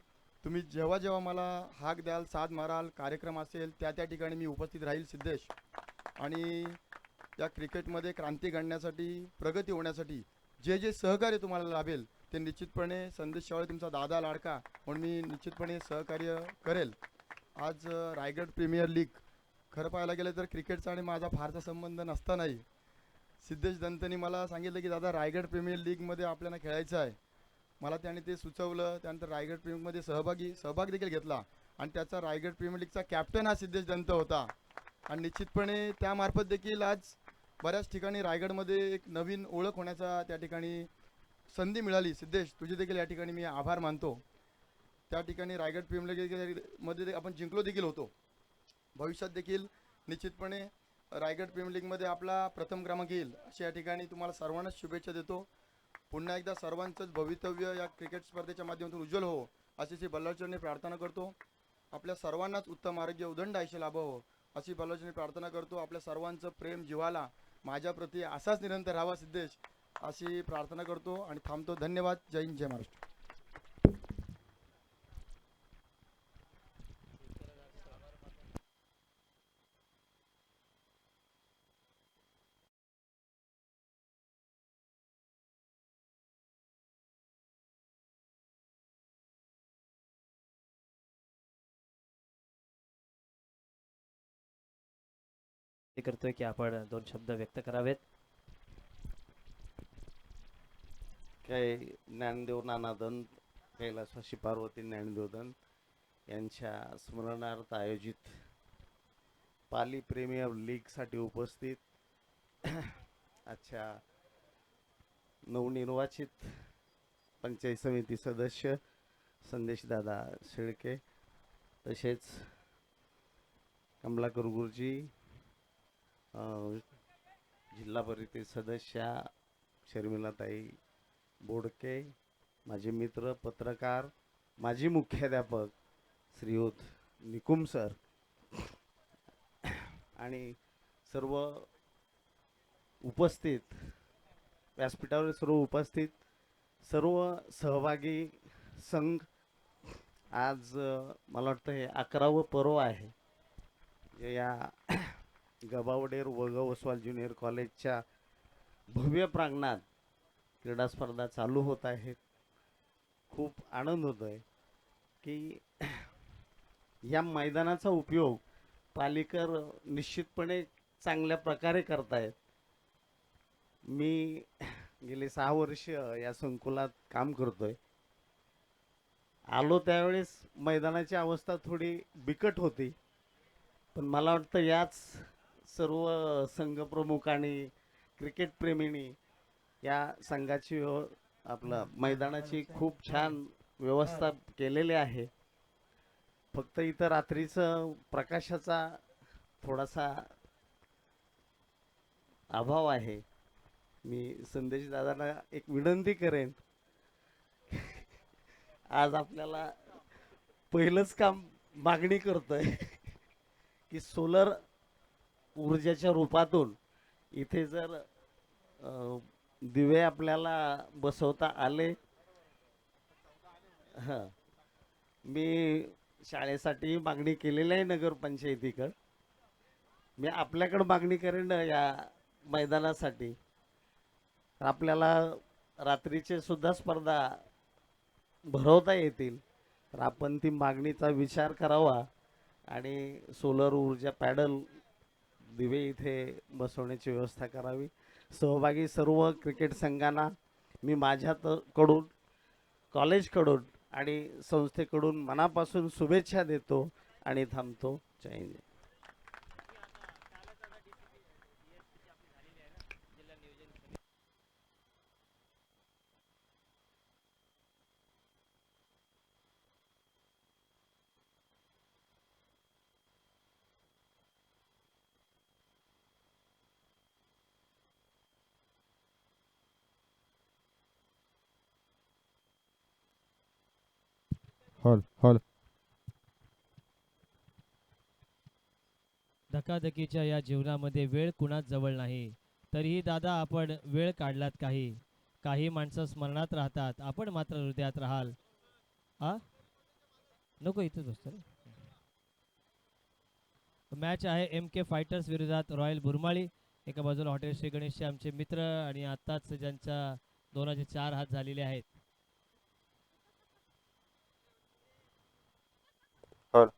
तुम्ही जेव्हा जेव्हा मला हाक द्याल, साथ माराल, कार्यक्रम असेल त्या ठिकाणी मी उपस्थित राहील सिद्धेश. आणि या क्रिकेटमध्ये क्रांती घडण्यासाठी, प्रगती होण्यासाठी जे जे सहकार्य तुम्हाला लाभेल ते निश्चितपणे संदेश शावळे तुमचा दादा लाडका म्हणून मी निश्चितपणे सहकार्य करेल. आज रायगड प्रीमियर लीग, खरं पाहायला गेलं तर क्रिकेटचा आणि माझा फारसा संबंध नसतानाही सिद्धेश दंतनी मला सांगितलं की दादा रायगड प्रीमियर लीगमध्ये आपल्याला खेळायचं आहे. मला त्याने ते सुचवलं. त्यानंतर रायगड प्रीमियरमध्ये सहभाग देखील घेतला आणि त्याचा रायगड प्रीमियर लीगचा कॅप्टन हा सिद्धेश दंत होता. आणि निश्चितपणे त्यामार्फत देखील आज बऱ्याच ठिकाणी रायगडमध्ये एक नवीन ओळख होण्याचा त्या ठिकाणी संधी मिळाली. सिद्धेश, तुझे देखील या ठिकाणी मी आभार मानतो. त्या ठिकाणी रायगड प्रीमियर लीगमध्ये आपण जिंकलो देखील होतो. भविष्यात देखील निश्चितपणे रायगड प्रीमियर लीगमध्ये आपला प्रथम क्रमांक येईल अशी या ठिकाणी तुम्हाला सर्वांनाच शुभेच्छा देतो. पुन्हा एकदा सर्वांचंच भवितव्य या क्रिकेट स्पर्धेच्या माध्यमातून उज्ज्वल हो अशी श्री बल्लाळचरणी प्रार्थना करतो. आपल्या सर्वांनाच उत्तम आरोग्य, उदंड आयुष्य लाभावं अशी बल्लाळचरणी प्रार्थना करतो. आपल्या सर्वांचं प्रेम जिव्हाळा माझ्याप्रती असाच निरंतर राहावा सिद्धेश अशी प्रार्थना करतो आणि थांबतो. धन्यवाद. जय हिंद, जय महाराष्ट्र. ते करतोय की आपण 2 शब्द व्यक्त करावेत. काय ज्ञानदेव नाना दंत, कैलासवासी पार्वती ज्ञानदेव दंत यांच्या स्मरणार्थ आयोजित पाली प्रीमियर लीगसाठी उपस्थित आजच्या नवनिर्वाचित पंचायत समिती सदस्य संदेशदादा शेळके, तसेच कमलाकर गुरुजी, जिल्हा परिषद सदस्या शर्मिलाताई बोडके, माझे मित्र पत्रकार, माजी मुख्याध्यापक श्रीयुत निकुम सर आणि सर्व उपस्थित, व्यासपीठावर सर्व उपस्थित सर्व सहभागी संघ, आज मला वाटतं हे 11वं पर्व आहे जे या गबावडेर वगव ओसवाल ज्युनियर कॉलेजच्या भव्य प्रांगणात क्रीडा स्पर्धा चालू होत आहेत. खूप आनंद होतोय की या मैदानाचा उपयोग पालिकर निश्चितपणे चांगल्या प्रकारे करतायत. मी गेले 6 वर्ष या संकुलात काम करतोय. आलो त्यावेळेस मैदानाची अवस्था थोडी बिकट होती, पण मला वाटतं याच सर्व संघप्रमुखांनी, क्रिकेट प्रेमींनी या संघाची आपलं मैदानाची खूप छान व्यवस्था केलेली आहे. फक्त इथं रात्रीचं प्रकाशाचा थोडासा अभाव आहे. मी संदेश दादांना एक विनंती करेन, आज आपल्याला पहिलंच काम मागणी करतोय की सोलर ऊर्जेच्या रूपातून इथे जर दिवे आपल्याला बसवता आले. हां, मी शाळेसाठी मागणी केलेली आहे नगरपंचायतीकडं. मी आपल्याकडं मागणी करेन या मैदानासाठी. आपल्याला रात्रीचे सुद्धा स्पर्धा भरवता येतील, तर आपण ती मागणीचा विचार करावा आणि सोलर ऊर्जा पॅडल दिवे इथे बसवण्याची व्यवस्था करावी. सहभागी सर्व क्रिकेट संघांना मी माझ्याकडून, कॉलेजकडून आणि संस्थेकडून मनापासून शुभेच्छा देतो आणि थांबतो. जय हिंद. हॉल हॉल धकाधकीच्या या जीवनामध्ये वेळ कुणाच जवळ नाही, तरीही दादा आपण वेळ काढलात. काही काही माणसं स्मरणात राहतात, आपण मात्र हृदयात राहाल. आ नको, इथंच बसतो रे. मॅच आहे MK फायटर्स विरोधात रॉयल बुरमाळी. एका बाजूला हॉटेल श्री गणेशचे आमचे मित्र आणि आत्ताच ज्यांच्या 2-4 हात झालेले आहेत. Hello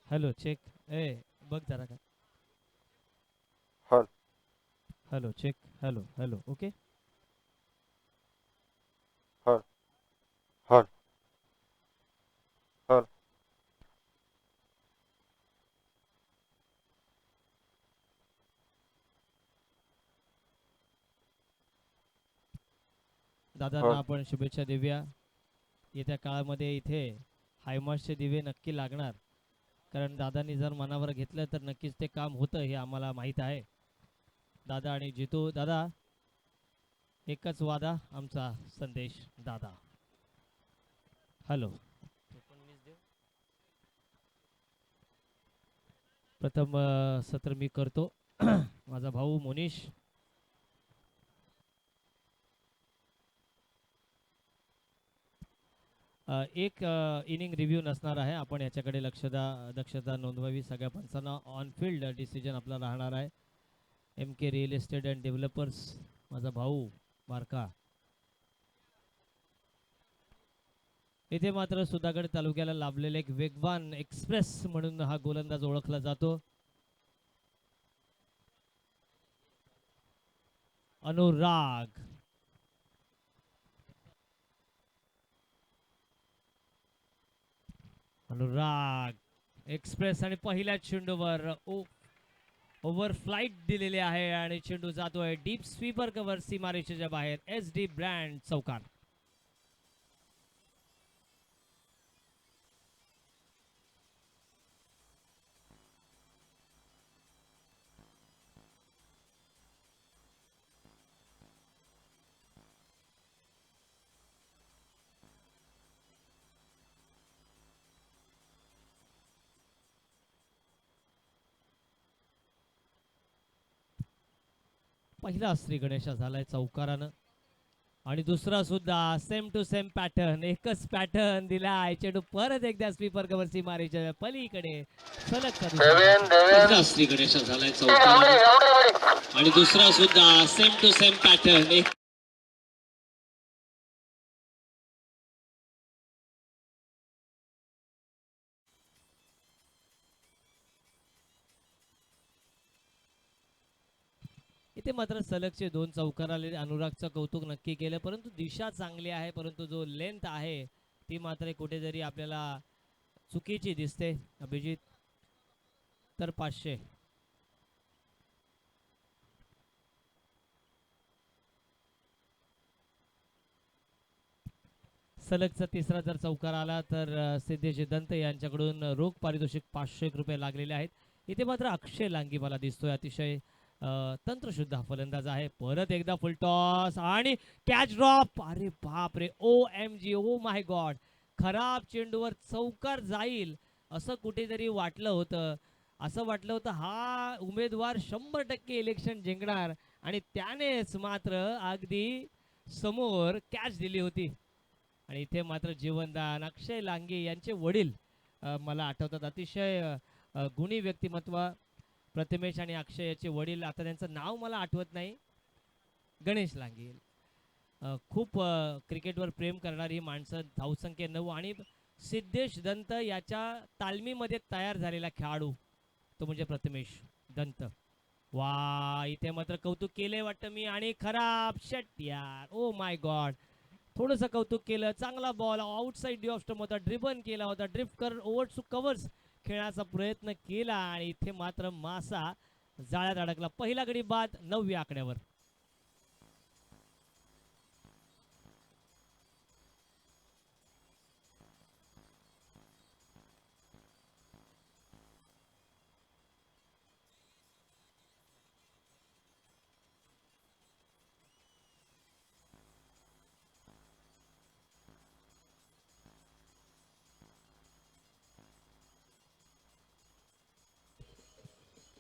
hello check. बघ जरा का. Hello hello check. Hello hello okay. Hello hello hello दादांना आपण शुभेच्छा देऊया. येत्या काळामध्ये इथे हायमार्सचे दिवे नक्की लागणार, कारण दादांनी जर मनावर घेतलं तर नक्कीच ते काम होतं हे आम्हाला माहीत आहे. दादा आणि जितू दादा एकच वादा आमचा संदेश दादा. हॅलो. प्रथम सत्र मी करतो. माझा भाऊ मोनिश. एक इनिंग रिव्ह्यू नसणार आहे. आपण याच्याकडे दक्षता नोंदवावी. सगळ्या पंचांना ऑन फील्ड डिसिजन आपला राहणार आहे. MK real estate and developers, माझा भाऊ बारका. इथे मात्र सुधागड तालुक्याला लाभलेले एक वेगवान एक्सप्रेस म्हणून हा गोलंदाज ओळखला जातो. अनुराग. अनुराग एक्सप्रेस आणि पहिल्या चेंडूवर ओव्हर फ्लाइट दिलेले आहे आणि चेंडू जातोय डीप स्वीपर कव्हर सीमारेषेच्या बाहेर. SD ब्रँड चौकार. पहिला श्री गणेशा झालाय चौकारानं आणि दुसरा सुद्धा सेम टू सेम पॅटर्न, एकच पॅटर्न दिलाय. चेंडू परत एकदा स्वीपर कव्हरची मारीच्या पलीकडे सलग पहिला श्री गणेशा झालाय चौकारानं आणि दुसरा सुद्धा सेम टू सेम पॅटर्न. इथे मात्र सलगचे 2 चौकार आले. अनुरागचं कौतुक नक्की केलं, परंतु दिशा चांगली आहे, परंतु जो लेंथ आहे ती मात्र कुठेतरी आपल्याला चुकीची दिसते. अभिजित तर 500. सलगचा तिसरा जर चौकार आला तर सिद्धेश दंत यांच्याकडून रोख पारितोषिक 500 रुपये लागलेले आहेत. इथे मात्र अक्षय लांगी मला दिसतोय अतिशय तंत्रशुद्ध फलंदाज आहे. परत एकदा फुल टॉस आणि कॅच ड्रॉप. अरे बाप रे, O M G, oh my God. खराब चेंडूवर चौकार जाईल असं कुठेतरी वाटलं होतं. असं वाटलं होतं हा उमेदवार 100% इलेक्शन जिंकणार आणि त्यानेच मात्र अगदी समोर कॅच दिली होती. आणि इथे मात्र जीवनदान अक्षय लांगे यांचे वडील मला आठवतात. अतिशय गुणी व्यक्तिमत्व प्रतिमेश आणि अक्षय याचे वडील. आता त्यांचं नाव मला आठवत नाही. गणेश लांगे. खूप क्रिकेटवर प्रेम करणारी ही माणसं. धावसंख्या 9 आणि सिद्धेश दंत याच्या तालमीमध्ये तयार झालेला खेळाडू तो म्हणजे प्रतिमेश दंत. वा, इथे मात्र कौतुक केले वाटतं मी आणि खराब षट यार. Oh my God. थोडंसं कौतुक केलं. चांगला ball outside D off stump होता. ड्रिबन केला होता. ड्रिफ्ट कर ओव्हर टू कव्हर्स खेळण्याचा प्रयत्न केला आणि इथे मात्र मासा जाळ्यात अडकला. पहिला गडी बाद 9व्या आकड्यावर.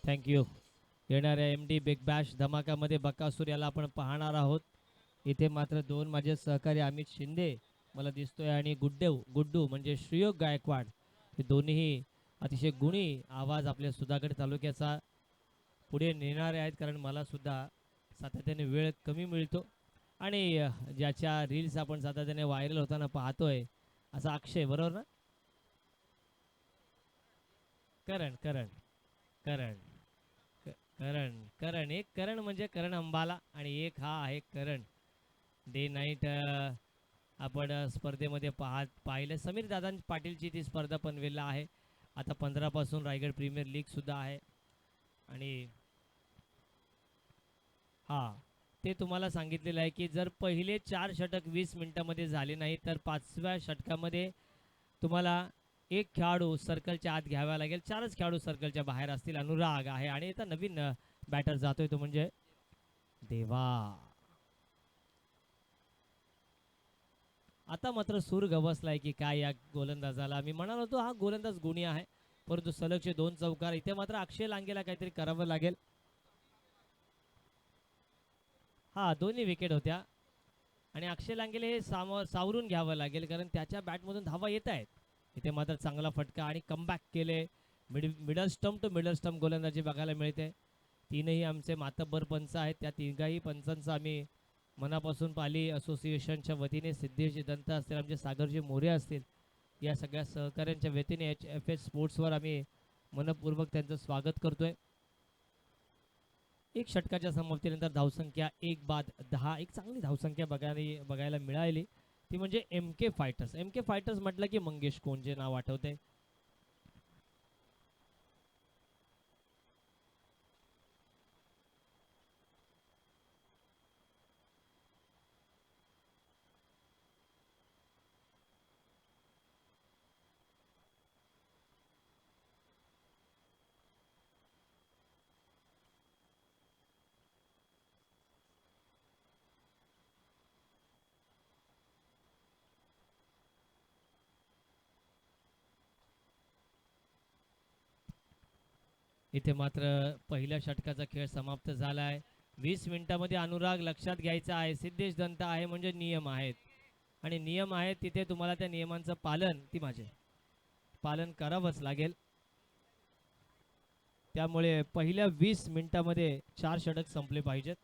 थँक्यू. येणाऱ्या एम डी बिग बॅश धमाकामध्ये बकासूर याला आपण पाहणार आहोत. इथे मात्र 2 माझे सहकारी अमित शिंदे मला दिसतोय आणि गुड्डू म्हणजे श्रीयोग गायकवाड हे दोन्हीही अतिशय गुणी आवाज आपल्या सुधागड तालुक्याचा पुढे नेणारे आहेत. कारण मला सुद्धा सातत्याने वेळ कमी मिळतो आणि ज्याच्या रील्स आपण सातत्याने व्हायरल होताना पाहतोय असा अक्षय, बरोबर ना? करण करण करण करण करण एक करण म्हणजे करण अंबाला आणि एक हा आहे करण. डे नाईट आपण स्पर्धेमध्ये पाहिलं. समीर दादा पाटीलची ती स्पर्धा पनवेलला आहे. आता 15 पासून रायगड प्रीमियर लीग सुद्धा आहे आणि हा ते तुम्हाला सांगितलेलं आहे की जर पहिले 4 षटक 20 मिनिटामध्ये झाले नाही तर 5व्या षटकामध्ये तुम्हाला एक खेळाडू सर्कलच्या आत घ्यावा लागेल. 4च खेळाडू सर्कलच्या बाहेर असतील. अनुराग आहे आणि आता नवीन बॅटर जातोय तो म्हणजे देवा. आता मात्र सूर गवसलाय की काय या गोलंदाजाला. मी म्हणालो होतो हा गोलंदाज गुणी आहे, परंतु सलगचे 2 चौकार. इथे मात्र अक्षय लांगेला काहीतरी करावं लागेल. हा, दोन्ही विकेट होत्या आणि अक्षय लांगेला हे सावरून घ्यावं लागेल कारण त्याच्या बॅटमधून धावा येत आहेत. इथे मात्र चांगला फटका आणि कमबॅक केले. Middle stump to middle stump गोलंदाजी बघायला मिळते. 3ही आमचे मातब्बर पंच आहेत. त्या 3ही पंचांचा आम्ही मनापासून पाली असोसिएशनच्या वतीने सिद्धेश दंत असतील, आमचे सागरजी मोरे असतील, या सगळ्या सहकाऱ्यांच्या वतीने HFS स्पोर्ट्सवर आम्ही मनपूर्वक त्यांचं स्वागत करतोय. एक षटकाच्या समाप्तीनंतर धावसंख्या 1 बाद 10. एक चांगली धावसंख्या बघायला मिळाली ती म्हणजे MK फायटर्स. MK फायटर्स म्हटलं की मंगेश कोणचे नाव आठवते. इथे मात्र पहिल्या षटकाचा खेळ समाप्त झालाय. 20 मिनिटामध्ये अनुराग लक्षात घ्यायचा आहे, सिद्धेश दंत आहे म्हणजे नियम आहेत आणि नियम आहेत तिथे तुम्हाला त्या नियमांचं पालन करावंच लागेल. त्यामुळे पहिल्या 20 मिनिटामध्ये 4 षटक संपले पाहिजेत.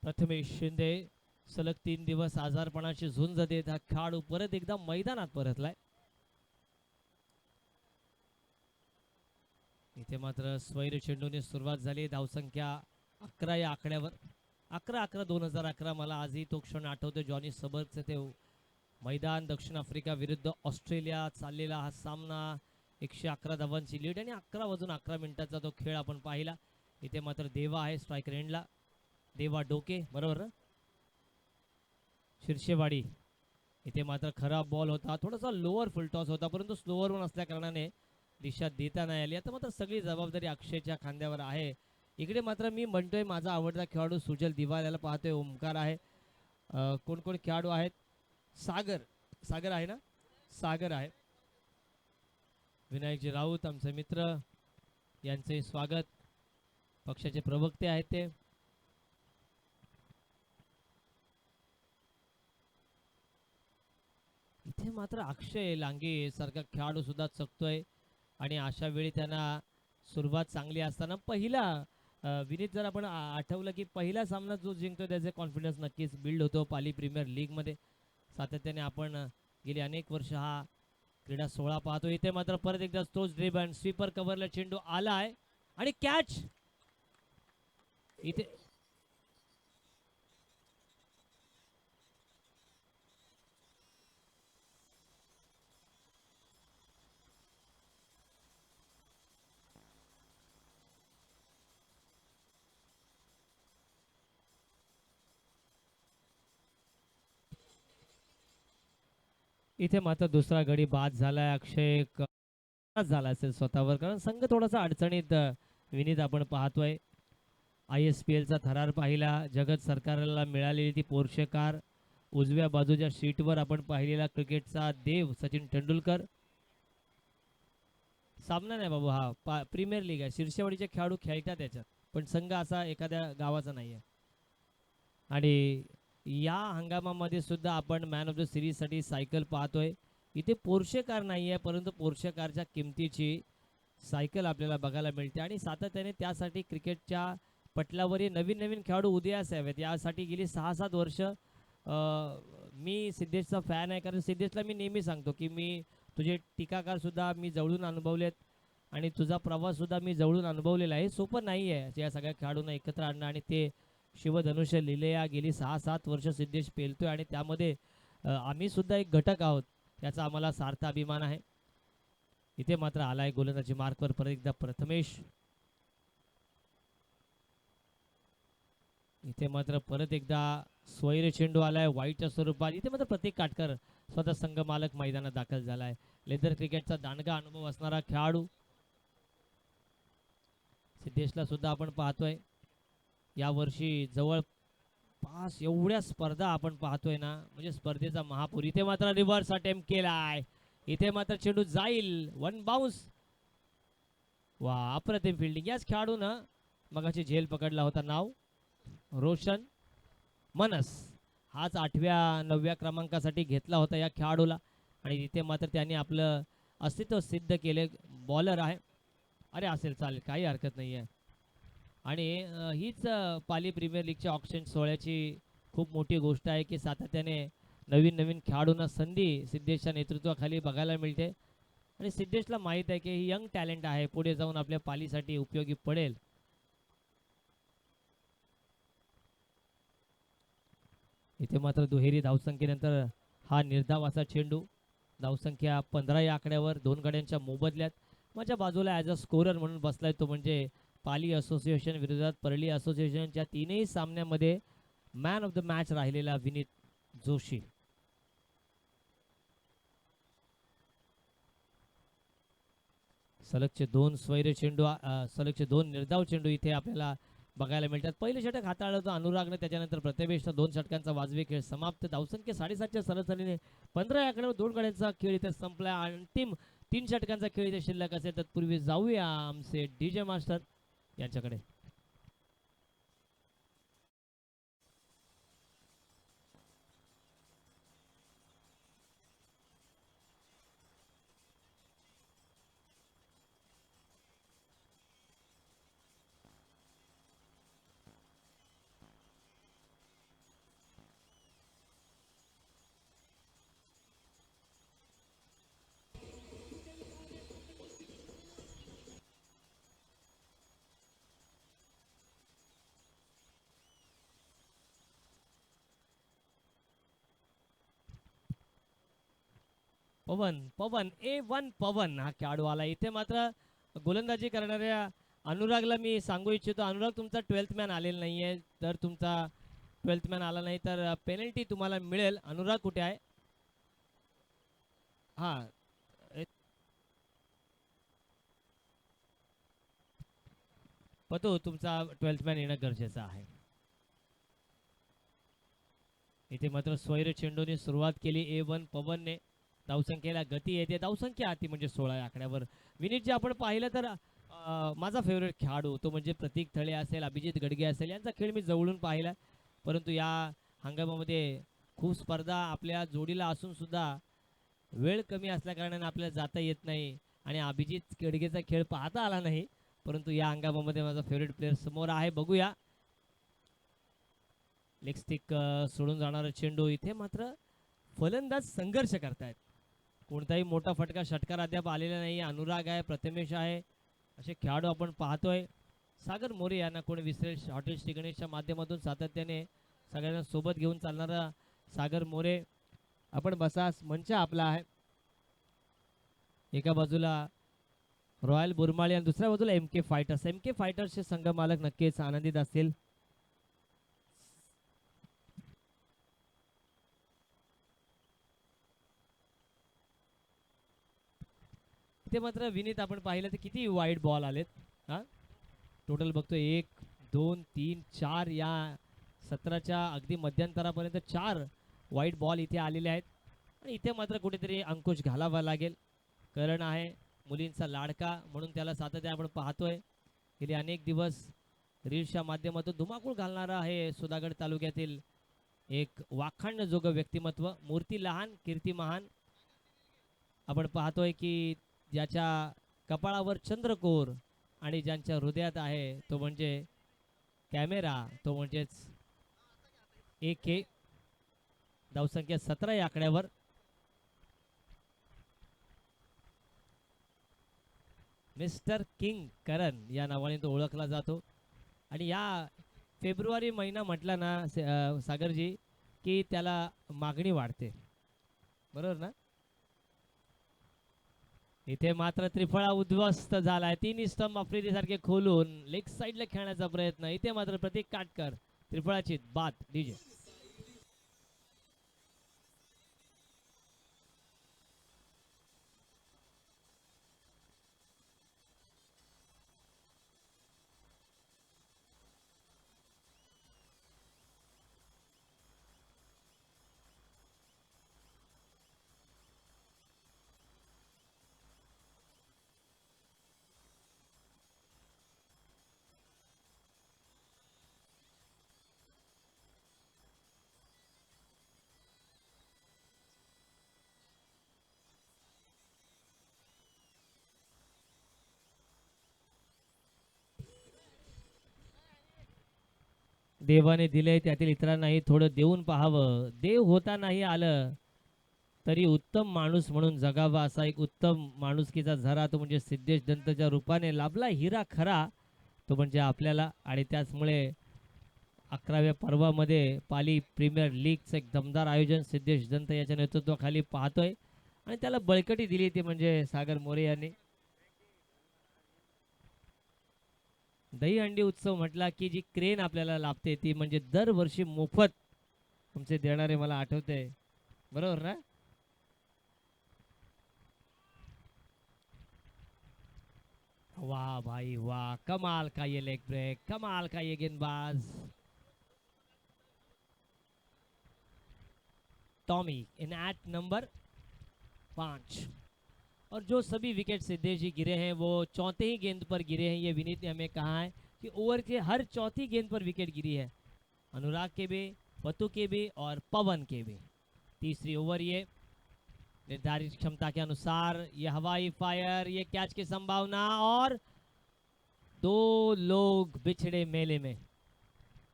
प्रथमेश शिंदे सलग 3 दिवस आजारपणाची झुंज देत हा खेळाडू परत एकदा मैदानात परतलाय. इथे मात्र स्वैर चेंडूने सुरुवात झाली. धावसंख्या 11 या आकड्यावर. 11-11 2011 मला आजही तो क्षण आठवतो. जॉनी सबर्गचे ते मैदान, दक्षिण आफ्रिका विरुद्ध ऑस्ट्रेलिया चाललेला हा सामना, 111 धावांची लीड आणि 11 मिनिटाचा तो खेळ आपण पाहिला. इथे मात्र देवा आहे स्ट्राईक रेंडला. देवा डोके बरोबर ना, शिरशेवाडी. इथे मात्र खराब बॉल होता, थोडासा लोअर फुलटॉस होता, परंतु स्लोअर वन असल्या कारणाने दिशा देता नाही आली. आता मात्र सगळी जबाबदारी अक्षयच्या खांद्यावर आहे. इकडे मात्र मी म्हणतोय माझा आवडता खेळाडू सुजल दिवाल्याला पाहतोय. ओमकार आहे. कोण कोण खेळाडू आहेत? सागर आहे ना, सागर आहे. विनायकजी राऊत आमचे मित्र, यांचे स्वागत. पक्षाचे प्रवक्ते आहेत ते. इथे मात्र अक्षय लांगे सारखा खेळाडू सुद्धा चकतोय आणि अशा वेळी त्यांना सुरुवात चांगली असताना पहिला विनीत जर आपण आठवलं की पहिला सामना जो जिंकतो त्याचे कॉन्फिडन्स नक्कीच बिल्ड होतो. पाली प्रीमियर लीगमध्ये सातत्याने आपण गेली अनेक वर्ष हा क्रीडा सोहळा पाहतो. इथे मात्र परत एकदा तोच ड्रिब अँड स्वीपर कव्हरला चेंडू आला आहे आणि कॅच. इथे मात्र दुसरा गडी बाद झालाय. अक्षय झाला असेल स्वतःवर, कारण संघ थोडासा अडचणीत विनीत आपण पाहतोय. ISPL चा थरार पाहिला. जगत सरकारला मिळालेली ती पोर्शे कार. उजव्या बाजूच्या शीटवर आपण पाहिलेला क्रिकेटचा देव सचिन तेंडुलकर. सामना नाही बाबू, हा प्रीमियर लीग आहे. शिरशेवाडीचे खेळाडू खेळतात त्याच्यात, पण संघ असा एखाद्या गावाचा नाही आहे. आणि या हंगामामध्ये सुद्धा आपण मॅन ऑफ द सिरीज साठी सायकल पाहतोय. इथे पोर्शे कार नाही आहे, परंतु पोर्शे कारच्या किमतीची सायकल आपल्याला बघायला मिळते आणि सातत्याने त्यासाठी क्रिकेटच्या पटलावरही नवीन नवीन खेळाडू उदयास यावेत यासाठी गेली 6-7 वर्ष मी सिद्धेशचा फॅन आहे. कारण सिद्धेशला मी नेहमी सांगतो की मी तुझे टीकाकार सुद्धा मी जवळून अनुभवलेत आणि तुझा प्रवास सुद्धा मी जवळून अनुभवलेला आहे. सोपं नाही आहे या सगळ्या खेळाडूंना एकत्र आणणं आणि ते शिवधनुष्य लिलेया गेली 6-7 वर्ष सिद्धेश पेलतोय आणि त्यामध्ये आम्ही सुद्धा एक घटक आहोत, याचा आम्हाला सार्थ अभिमान आहे. इथे मात्र आलाय गोलंदाजी मार्कवर परत एकदा प्रथमेश. इथे मात्र परत एकदा स्वैर चेंडू आलाय वाईटच्या स्वरूपात. इथे मात्र प्रतीक काटकर स्वतः संघ मालक मैदानात दाखल झालाय. लेदर क्रिकेटचा दांडगा अनुभव असणारा खेळाडू सिद्धेशला सुद्धा आपण पाहतोय. यावर्षी जवळपास एवढ्या स्पर्धा आपण पाहतोय ना, म्हणजे स्पर्धेचा महापूर. इथे मात्र रिव्हर्स अटेम्प्ट केलाय. इथे मात्र चेंडू जाईल, वन बाउन्स. वा, अप्रतिम फिल्डिंग. याच खेळाडूनं मगाशी झेल पकडला होता. नाव रोशन मनस. हाच 8व्या-9व्या क्रमांकासाठी घेतला होता या खेळाडूला आणि इथे मात्र त्यांनी आपलं अस्तित्व सिद्ध केले. बॉलर आहे. अरे असेल, चालेल, काही हरकत नाही आहे. आणि हीच पाली प्रीमियर लीगच्या ऑक्शन सोहळ्याची खूप मोठी गोष्ट आहे की सातत्याने नवीन नवीन खेळाडूंना संधी सिद्धेशच्या नेतृत्वाखाली बघायला मिळते आणि सिद्धेशला माहीत आहे की ही यंग टॅलेंट आहे, पुढे जाऊन आपल्या पालीसाठी उपयोगी पडेल. इथे मात्र दुहेरी धावसंख्येनंतर हा निर्धाव असा चेंडू. धावसंख्या 15 या आकड्यावर 2 गड्यांच्या मोबदल्यात. माझ्या बाजूला ॲज अ स्कोरर म्हणून बसलाय तो म्हणजे पाली असोसिएशन विरोधात परली असोसिएशनच्या 3ही सामन्यामध्ये मॅन ऑफ द मॅच राहिलेला विनीत जोशी. सलगचे 2 स्वैर चेंडू सलगचे 2 निर्धाव चेंडू इथे आपल्याला बघायला मिळतात. पहिले षटक हाताळलं होतं अनुरागनं, त्याच्यानंतर प्रथमेशनं 2 षटकांचा वाजवी खेळ समाप्त. धावसंख्या 7.5च्या सरासरीने 15 या आकड्यावर 2 गड्यांचा खेळ इथे संपला. अंतिम 3 षटकांचा खेळ इथे शिल्लक असेल. तत्पूर्वी जाऊया आमचे डीजे मास्टर यांच्याकडे. पवन पवन A1 पवन हा खेळाडू आला. इथे मात्र गोलंदाजी करणाऱ्या अनुरागला मी सांगू इच्छितो, अनुराग तुमचा 12th मॅन आलेला नाहीये. तर तुमचा 12th मॅन आला नाही तर पेनल्टी तुम्हाला मिळेल. अनुराग कुठे आहे? हा पतो तुमचा 12th मॅन येणं गरजेचं आहे. इथे मात्र स्वैर चेंडूने सुरुवात केली A1 पवनने. धावसंख्येला गती येते. धावसंख्या आती म्हणजे 16 या आकड्यावर. विनीत जे आपण पाहिलं तर माझा फेवरेट खेळाडू तो म्हणजे प्रतीक थळे असेल, अभिजित गडगे असेल, यांचा खेळ मी जवळून पाहिला. परंतु या हंगामामध्ये खूप स्पर्धा आपल्या जोडीला असून सुद्धा वेळ कमी असल्या कारणाने आपल्याला जाता येत नाही आणि अभिजित गडगेचा खेळ पाहता आला नाही. परंतु या हंगामामध्ये माझा फेवरेट प्लेअर समोर आहे. बघूया. लेग स्टिक सोडून जाणारा चेंडू. इथे मात्र फलंदाज संघर्ष करतायत. कोणताही मोठा फटका षटकार अद्याप आलेला नाही. अनुराग आहे, प्रथमेश आहे, असे खेळाडू आपण पाहतोय. सागर मोरे यांना कोणी विसरेल. हॉटेल श्री गणेशच्या माध्यमातून सातत्याने सगळ्यांना सोबत घेऊन चालणारा सागर मोरे. आपण बसा, मंच आपला आहे. एका बाजूला रॉयल बुरमाळी आणि दुसऱ्या बाजूला MK फायटर्स. MK फायटर्सचे संघ मालक नक्कीच आनंदित असतील. इथे मात्र विनीत आपण पाहिलं तर किती वाईड बॉल आलेत. हा टोटल बघतोय 1 2 3 4 या सत्राच्या अगदी मध्यंतरापर्यंत 4 वाईड बॉल इथे आलेले आहेत. आणि इथे मात्र कुठेतरी अंकुश घालावा लागेल. करण आहे मुलींचा लाडका म्हणून त्याला सातत्याने आपण पाहतोय. गेले अनेक दिवस रील्सच्या माध्यमातून धुमाकूळ घालणारा आहे सुधागड तालुक्यातील एक वाखाणण्याजोगं व्यक्तिमत्व. मूर्ती लहान कीर्ती महान. आपण पाहतोय की ज्याच्या कपाळावर चंद्रकोर आणि ज्यांच्या हृदयात आहे तो म्हणजे कॅमेरा, तो म्हणजेच AK. धावसंख्या 17 या आकड्यावर. मिस्टर किंग करण या नावाने तो ओळखला जातो. आणि या फेब्रुवारी महिना म्हटला ना सागरजी की त्याला मागणी वाढते, बरोबर ना. इथे मात्र त्रिफळा उद्ध्वस्त झालाय. 3 स्टंप आफ्रिदीसारखे खोलून लेग साईडला खेळण्याचा प्रयत्न. इथे मात्र प्रतीक काटकर त्रिफळाची बाद. डीजे देवाने दिले त्यातील इतरांनाही थोडं देऊन पाहावं. देव होता नाही आलं तरी उत्तम माणूस म्हणून जगावा असा एक उत्तम माणुसकीचा झरा तो म्हणजे सिद्धेश दंतच्या रूपाने लाभला हिरा खरा तो म्हणजे आपल्याला. आणि त्याचमुळे 11व्या पर्वामध्ये पाली प्रीमियर लीगचं एक दमदार आयोजन सिद्धेश दंत याच्या नेतृत्वाखाली पाहतोय आणि त्याला बळकटी दिली ती म्हणजे सागर मोरे यांनी. दहीहंडी उत्सव म्हटला की जी क्रेन आपल्याला लाभते ती म्हणजे दरवर्षी मोफत तुमचे देणारे मला आठवते, बरोबर ना. वाह भाई वाह, कमाल का ये लेग ब्रेक, कमाल का ये गेंदबाज टॉमी इन एट नंबर 5। और जो सभी विकेट सिद्धेश जी गिरे हैं वो चौथे ही गेंद पर गिरे हैं। ये विनीत ने हमें कहा है कि ओवर के हर चौथी गेंद पर विकेट गिरी है, अनुराग के भी, पतु के भी और पवन के भी। तीसरी ओवर ये निर्धारित क्षमता के अनुसार ये हवाई फायर, ये कैच की संभावना और 2 लोग बिछड़े मेले में।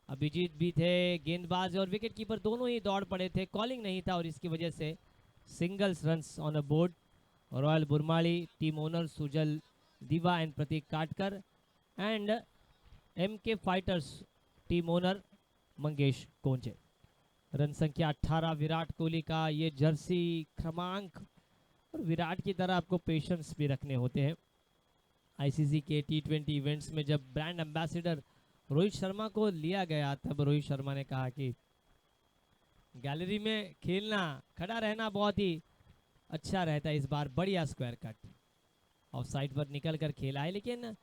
अभिजीत भी थे, गेंदबाज और विकेट कीपर दोनों ही दौड़ पड़े थे, कॉलिंग नहीं था और इसकी वजह से singles runs on a board. Royal Burmali team owner Sujal Diwa and Pratik Katkar and MK fighters team owner Mangesh Konche. Run संख्या 18 विराट कोहली का ये जर्सी क्रमांक। और विराट की तरह आपको पेशेंस भी रखने होते हैं। ICC के T20 इवेंट्स में जब ब्रांड एम्बेसडर रोहित शर्मा को लिया गया तब रोहित शर्मा ने कहा कि गैलरी में खेलना, खड़ा रहना बहुत ही अच्छा रहता है, इस बार बढ़िया स्क्वायर कट ऑफ साइड पर निकल कर खेला है। लेकिन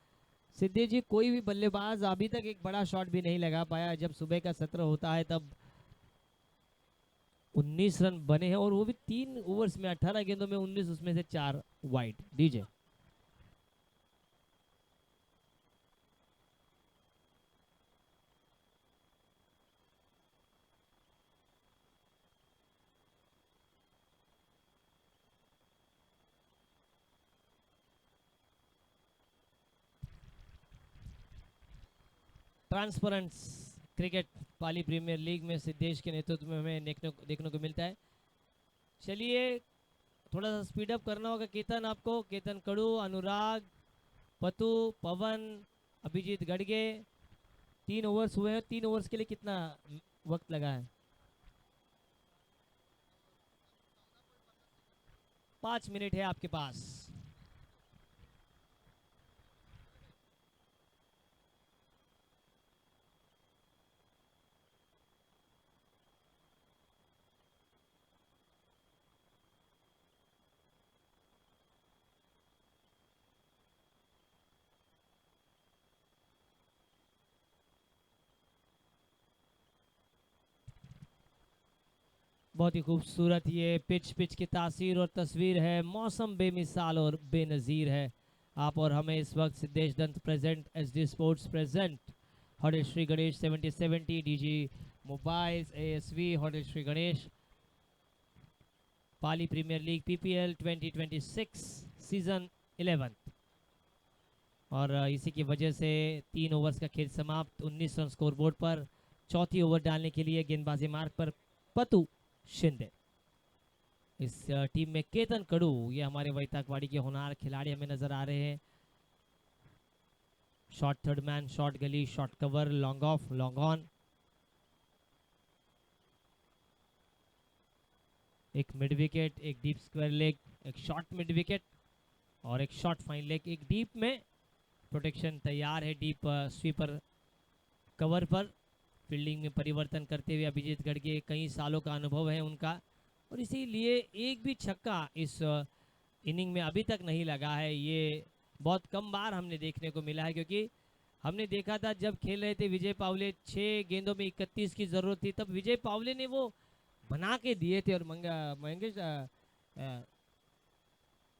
सिद्धेश जी कोई भी बल्लेबाज अभी तक एक बड़ा शॉट भी नहीं लगा पाया। जब सुबह का सत्र होता है तब 19 रन बने हैं और वो भी 3 ओवर्स में, 18 गेंदों में 19, उसमें से 4 wide. DJ transparence cricket Pali premier league में सिद्धेश के नेतृत्व में हमें देखने को मिलता है। चलिए थोड़ा सा स्पीड अप करना होगा केतन आपको। केतन कड़ू, अनुराग, पतु, पवन, अभिजीत गड़गे, 3 ओवर्स हुए हैं। 3 ओवर्स के लिए कितना वक्त लगा है? 5 मिनट है आपके पास। बहुत ही खूबसूरत ये पिच की तासीर और तस्वीर है। मौसम बेमिसाल और बेनज़ीर है। आप और हमें इस वक्त सिद्धेश दंत present, SD sports present, hotel Shri Ganesh 7070, DG mobiles, ASV, hotel Shri Ganesh, Pali premier league PPL 2026 season 11। और इसी की वजह से 3 ओवर्स का खेल समाप्त। 19 रन स्कोर बोर्ड पर। चौथी ओवर डालने के लिए गेंदबाजी मार्ग पर पतु शिंदे। इस टीम में केतन कड़ू, ये हमारे वैताकवाड़ी के होनहार खिलाड़ी हमें नजर आ रहे हैं। Short third man, short gully, short cover, long off, long on. एक मिड विकेट, एक डीप स्क्वायर लेग, एक शॉर्ट मिड विकेट और एक शॉर्ट फाइन लेग। एक डीप में प्रोटेक्शन तैयार है, डीप स्वीपर कवर पर। फील्डिंग में परिवर्तन करते हुए अभिजीत गड़गे, कई सालों का अनुभव है उनका और इसीलिए एक भी छक्का इस इनिंग में अभी तक नहीं लगा है। ये बहुत कम बार हमने देखने को मिला है, क्योंकि हमने देखा था जब खेल रहे थे विजय पावले, 6 गेंदों में 31 की ज़रूरत थी, तब विजय पावले ने वो बना के दिए थे। और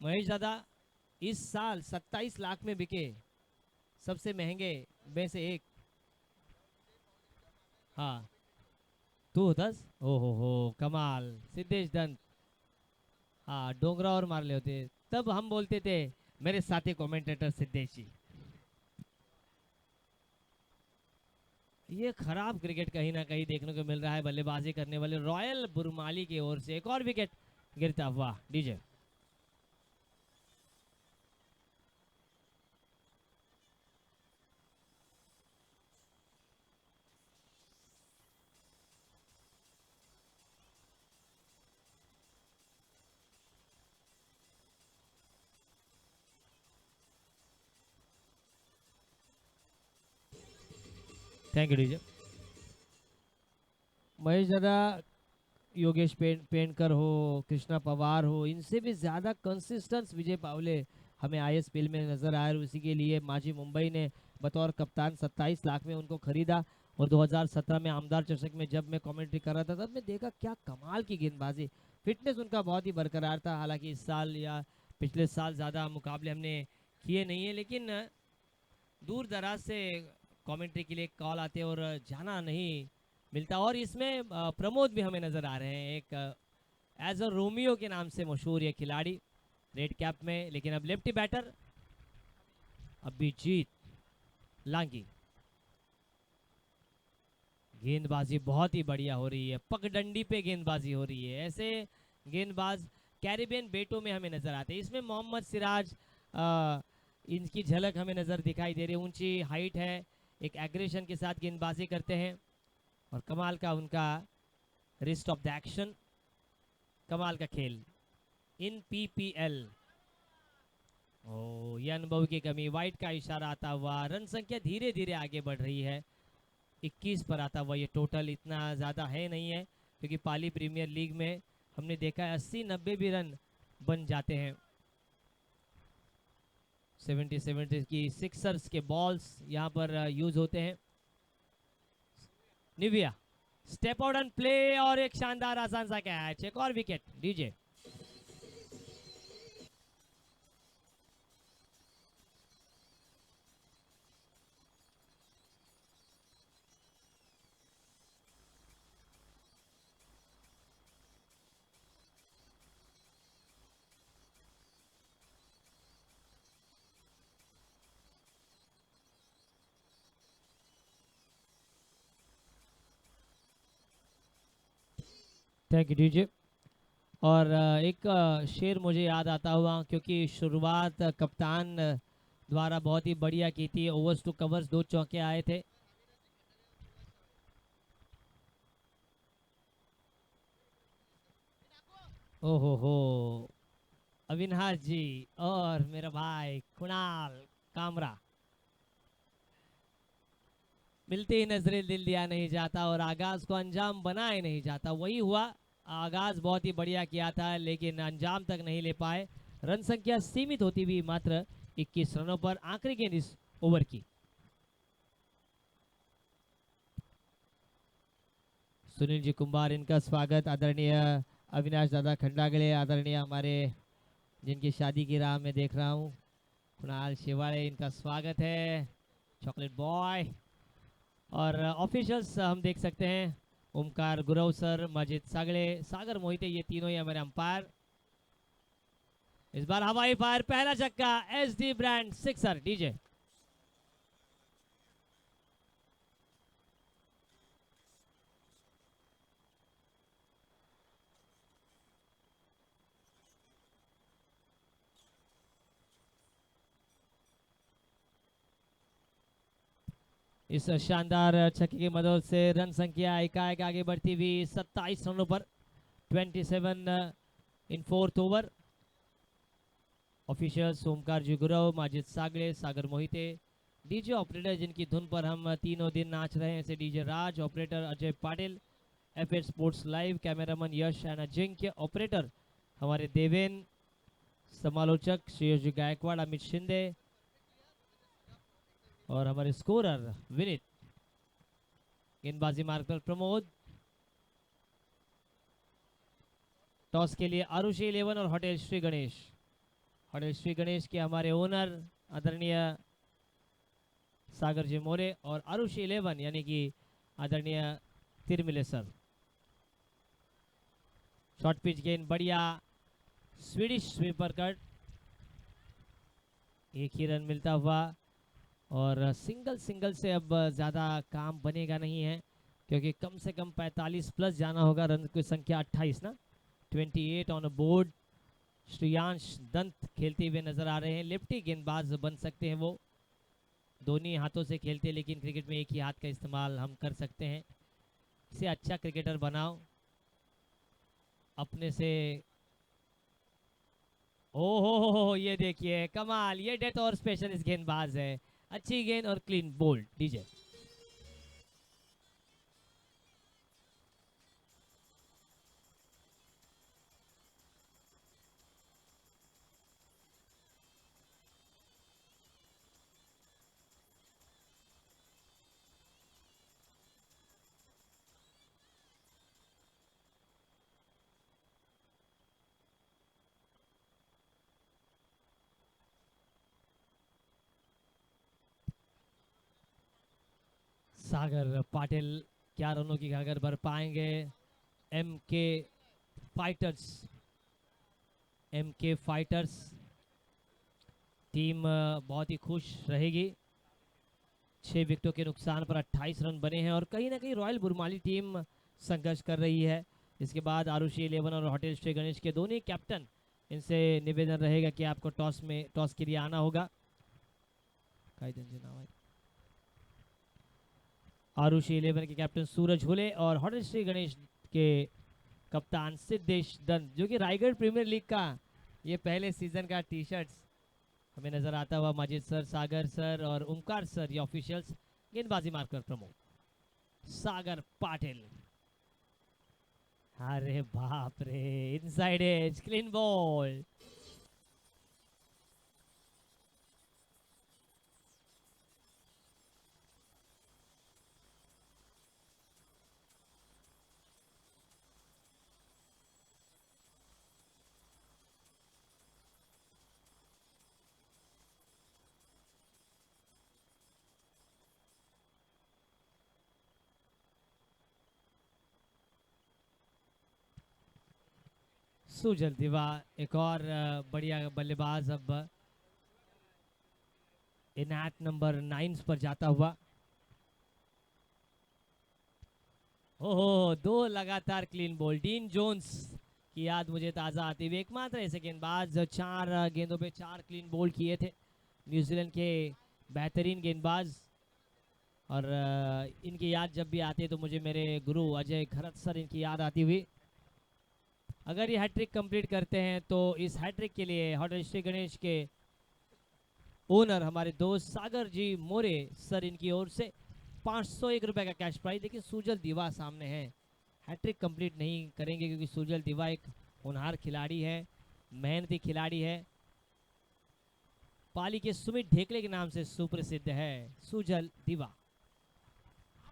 महेश दादा इस साल 27 लाख में बिके, सबसे महंगे में से एक। हाँ, तू होतास? हो कमाल। सिद्धेश दंत, हाँ, डोंगरा और मार ले होते तब हम बोलते थे मेरे साथी कमेंटेटर सिद्धेश जी। ये खराब क्रिकेट कहीं ना कहीं देखने को मिल रहा है बल्लेबाजी करने वाले रॉयल बुरमाली की ओर से। एक और विकेट गिरता हुआ। DJ thank you DJ. Mahesh दादा, योगेश पेंटकर हो, कृष्णा पवार हो, इनसे भी ज़्यादा कंसिस्टेंस विजय पावले हमें आईएसपीएल में नज़र आए, और उसी के लिए माजी मुंबई ने बतौर कप्तान 27 लाख में उनको खरीदा। और 2017 में आमदार चषक में जब मैं कमेंट्री कर रहा था तब मैं देखा क्या कमाल की गेंदबाजी, फिटनेस उनका बहुत ही बरकरार था। हालांकि इस साल या पिछले साल ज़्यादा मुकाबले हमने किए नहीं है, लेकिन दूर दराज से कमेंट्री के लिए कॉल आते और जाना नहीं मिलता। और इसमें प्रमोद भी हमें नज़र आ रहे हैं, एक एज अ रोमियो के नाम से मशहूर ये खिलाड़ी, रेड कैप में, लेकिन अब लेफ्टी बैटर अभिजीत लांगी। गेंदबाजी बहुत ही बढ़िया हो रही है, पगडंडी पे गेंदबाजी हो रही है। ऐसे गेंदबाज कैरिबियन बेटों में हमें नजर आते हैं। इसमें मोहम्मद सिराज इनकी झलक हमें नजर दिखाई दे रही है। ऊंची हाइट है, एक एग्रेशन के साथ गेंदबाजी करते हैं, और कमाल का उनका रिस्ट ऑफ द एक्शन, कमाल का खेल इन पीपीएल। ओ, ये अनुभव की कमी, वाइट का इशारा आता हुआ, रन संख्या धीरे धीरे आगे बढ़ रही है, 21 पर आता हुआ। ये टोटल इतना ज़्यादा है नहीं है, क्योंकि पाली प्रीमियर लीग में हमने देखा है 80-90 भी रन बन जाते हैं। 70 की सिक्सर्स के बॉल्स यहाँ पर यूज होते हैं। Nivea step out end play, और एक शानदार आसान सा कैच, एक और wicket DJ. Thank you DJ. और एक शेर मुझे याद आता हुआ, क्योंकि शुरुआत कप्तान द्वारा बहुत ही बढ़िया की थी। ओवर्स टू कवर्स 2 चौके आए थे। ओहो हो, अविनाश जी और मेरा भाई कुणाल कामरा, मिलते ही नजरे दिल दिया नहीं जाता, और आगाज को अंजाम बनाए नहीं जाता। वही हुआ, आगाज बहुत ही बढ़िया किया था, लेकिन अंजाम तक नहीं ले पाए। रन संख्या सीमित होती हुई मात्र 21 रनों पर। आखिरी गेंद इस ओवर की। सुनील जी कुंभार, इनका स्वागत। आदरणीय अविनाश दादा खंडागले, आदरणीय हमारे जिनकी शादी की राह में देख रहा हूँ कुणाल शिवाड़े, इनका स्वागत है। चॉकलेट बॉय और ऑफिशियल्स हम देख सकते हैं, ओमकार गुरव सर, मजिद सागड़े, सागर मोहिते, ये तीनों ही हमारे अंपायर। इस बार हवाई फायर, पहला छक्का, एसडी ब्रांड सिक्सर डीजे। इस शानदार छक्के की मदद से रन संख्या एकाएक आगे बढ़ती हुई 27 रनों पर, 27 in 4th over. Officials Omkar ji Gurav, Majid Sagle, Sagar Mohite, DJ operator जिनकी धुन पर हम तीनों दिन नाच रहे हैं, ऐसे DJ Raj, operator Ajay Patil, F sports live, cameraman Yash and Ajinkya, operator हमारे देवेन, समालोचक श्रेयस जी गायकवाड़, अमित शिंदे, और हमारे स्कोरर विनीत। गेंदबाजी मार्ग पर प्रमोद, टॉस के लिए आरुषि 11 और होटल श्री गणेश। होटल श्री गणेश के हमारे ओनर आदरणीय सागर जी मोरे, और आरुषि 11 यानी कि आदरणीय तिरमिले सर। शॉर्ट पिच गेंद बढ़िया, स्वीडिश स्वीपर कट, एक ही रन मिलता हुआ, और सिंगल से अब ज़्यादा काम बनेगा नहीं है, क्योंकि कम से कम 45 प्लस जाना होगा। रन की संख्या 28 ना, 28 ऑन बोर्ड। श्रेयांश दंत खेलते हुए नजर आ रहे हैं, लेफ्टी गेंदबाज बन सकते हैं वो, दोनों हाथों से खेलते हैं, लेकिन क्रिकेट में एक ही हाथ का इस्तेमाल हम कर सकते हैं। इसे अच्छा क्रिकेटर बनाओ अपने से। ओहो, ये देखिए कमाल, ये डेथ और स्पेशलिस्ट गेंदबाज है। अच्छी गेंद और clean bowled DJ. Sagar Patil क्या रनों की घाघर भर पाएंगे? MK fighters, MK fighters team बहुत ही खुश रहेगी। 6 विकेटों के नुकसान पर 28 रन बने हैं और कहीं ना कहीं रॉयल बुरमाली टीम संघर्ष कर रही है। इसके बाद आरुषि 11 और होटल स्टे गणेश के दोनों ही कैप्टन, इनसे निवेदन रहेगा कि आपको टॉस के लिए आना होगा। आरुषि 11 के कैप्टन सूरज हुले और होटल श्री गणेश के कप्तान सिद्धेश दंत, जो कि रायगढ़ प्रीमियर लीग का ये पहले सीजन का टी शर्ट्स हमें नजर आता हुआ। माजिद सर, सागर सर और ओमकार सर ये ऑफिशियल्स। गेंदबाजी मार्कर प्रमोद, सागर पाटिल, अरे बाप रे, इनसाइड एज, क्लीन बॉल। सुजल दिवा एक और बढ़िया बल्लेबाज अब इनायत नंबर 9 पर जाता हुआ। ओहो, 2 लगातार क्लीन बॉल। डीन जोन्स की याद मुझे ताज़ा आती हुई, एकमात्र ऐसे गेंदबाज 4 गेंदों पे 4 क्लीन बॉल किए थे, न्यूजीलैंड के बेहतरीन गेंदबाज। और इनकी याद जब भी आती है तो मुझे मेरे गुरु अजय खरत सर इनकी याद आती हुई। अगर ये हैट्रिक कंप्लीट करते हैं तो इस हैट्रिक के लिए होटल श्री गणेश के ओनर हमारे दोस्त सागर जी मोरे सर इनकी ओर से 501 रुपए का कैश प्राइज। देखिए सुजल दिवा सामने है, हैट्रिक कंप्लीट नहीं करेंगे क्योंकि सुजल दिवा एक होनहार खिलाड़ी है, मेहनती खिलाड़ी है, पाली के सुमित ढेकले के नाम से सुप्रसिद्ध है सुजल दिवा।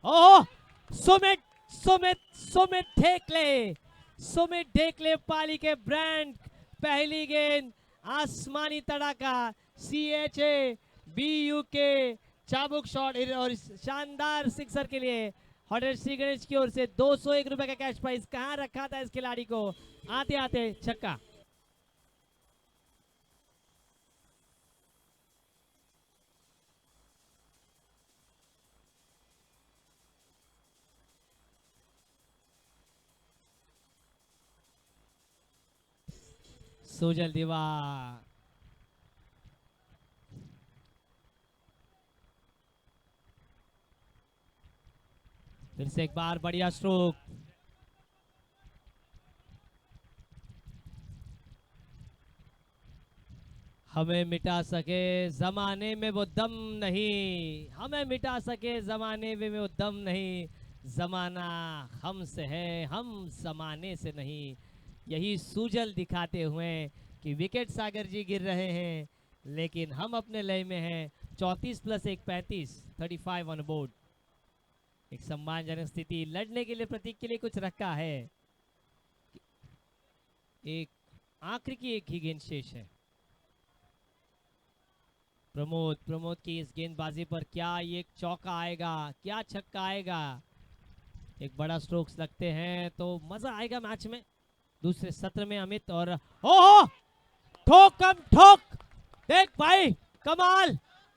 ओह, सुमित सुमित सुमित ढेकले, सुमित ढेकले पाली के ब्रांड। पहली गेंद आसमानी तड़ाका, CHABUK चाबुक शॉट और शानदार सिक्सर के लिए होटल श्री गणेश की ओर से 201 रुपए का कैश प्राइज। कहां रखा था इस खिलाड़ी को, आते आते छक्का। सुजल दिवा फिर से एक बार बढ़िया स्ट्रोक। हमें मिटा सके जमाने में वो दम नहीं, हमें मिटा सके जमाने में वो दम नहीं, जमाना हमसे है, हम जमाने से नहीं। यही सूजल दिखाते हुए कि विकेट सागर जी गिर रहे हैं लेकिन हम अपने लय में हैं। 34 + 1 35, 35 ऑन बोर्ड। एक सम्मानजनक स्थिति, लड़ने के लिए प्रतीक के लिए कुछ रखा है। एक आखिरी की एक ही गेंद शेष है। प्रमोद की इस गेंदबाजी पर क्या ये चौका आएगा, क्या छक्का आएगा? एक बड़ा स्ट्रोक्स लगते हैं तो मजा आएगा मैच में। दूसरे सत्र में अमित और ओहो, ठोकम ठोक, देख भाई, कमाल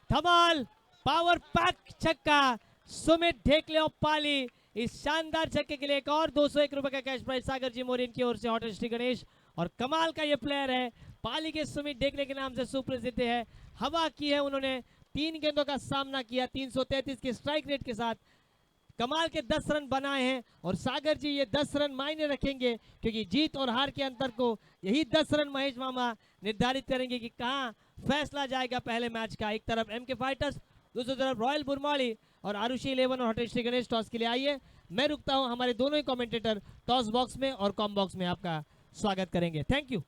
धमाल, पावर पैक छक्का सुमित ढेकले और पाली। इस शानदार छक्के के लिए एक और 201 रुपए का कैश प्राइज सागर जी मोरिन की ओर से होटल श्री गणेश। और कमाल का ये प्लेयर है, पाली के सुमित ढेकले के नाम से सुप्रसिद्ध है। हवा की है उन्होंने, 3 गेंदों का सामना किया, 333 के स्ट्राइक रेट के साथ कमाल के 10 रन बनाए हैं। और सागर जी ये 10 रन मायने रखेंगे क्योंकि जीत और हार के अंतर को यही 10 रन महेश मामा निर्धारित करेंगे कि कहां फैसला जाएगा पहले मैच का। एक तरफ एमके फाइटर्स, दूसरी तरफ रॉयल बुरमाली और आरुषि 11 और होटल श्री गणेश टॉस के लिए आइए। मैं रुकता हूं, हमारे दोनों ही कमेंटेटर टॉस बॉक्स में और कॉम बॉक्स में आपका स्वागत करेंगे। Thank you.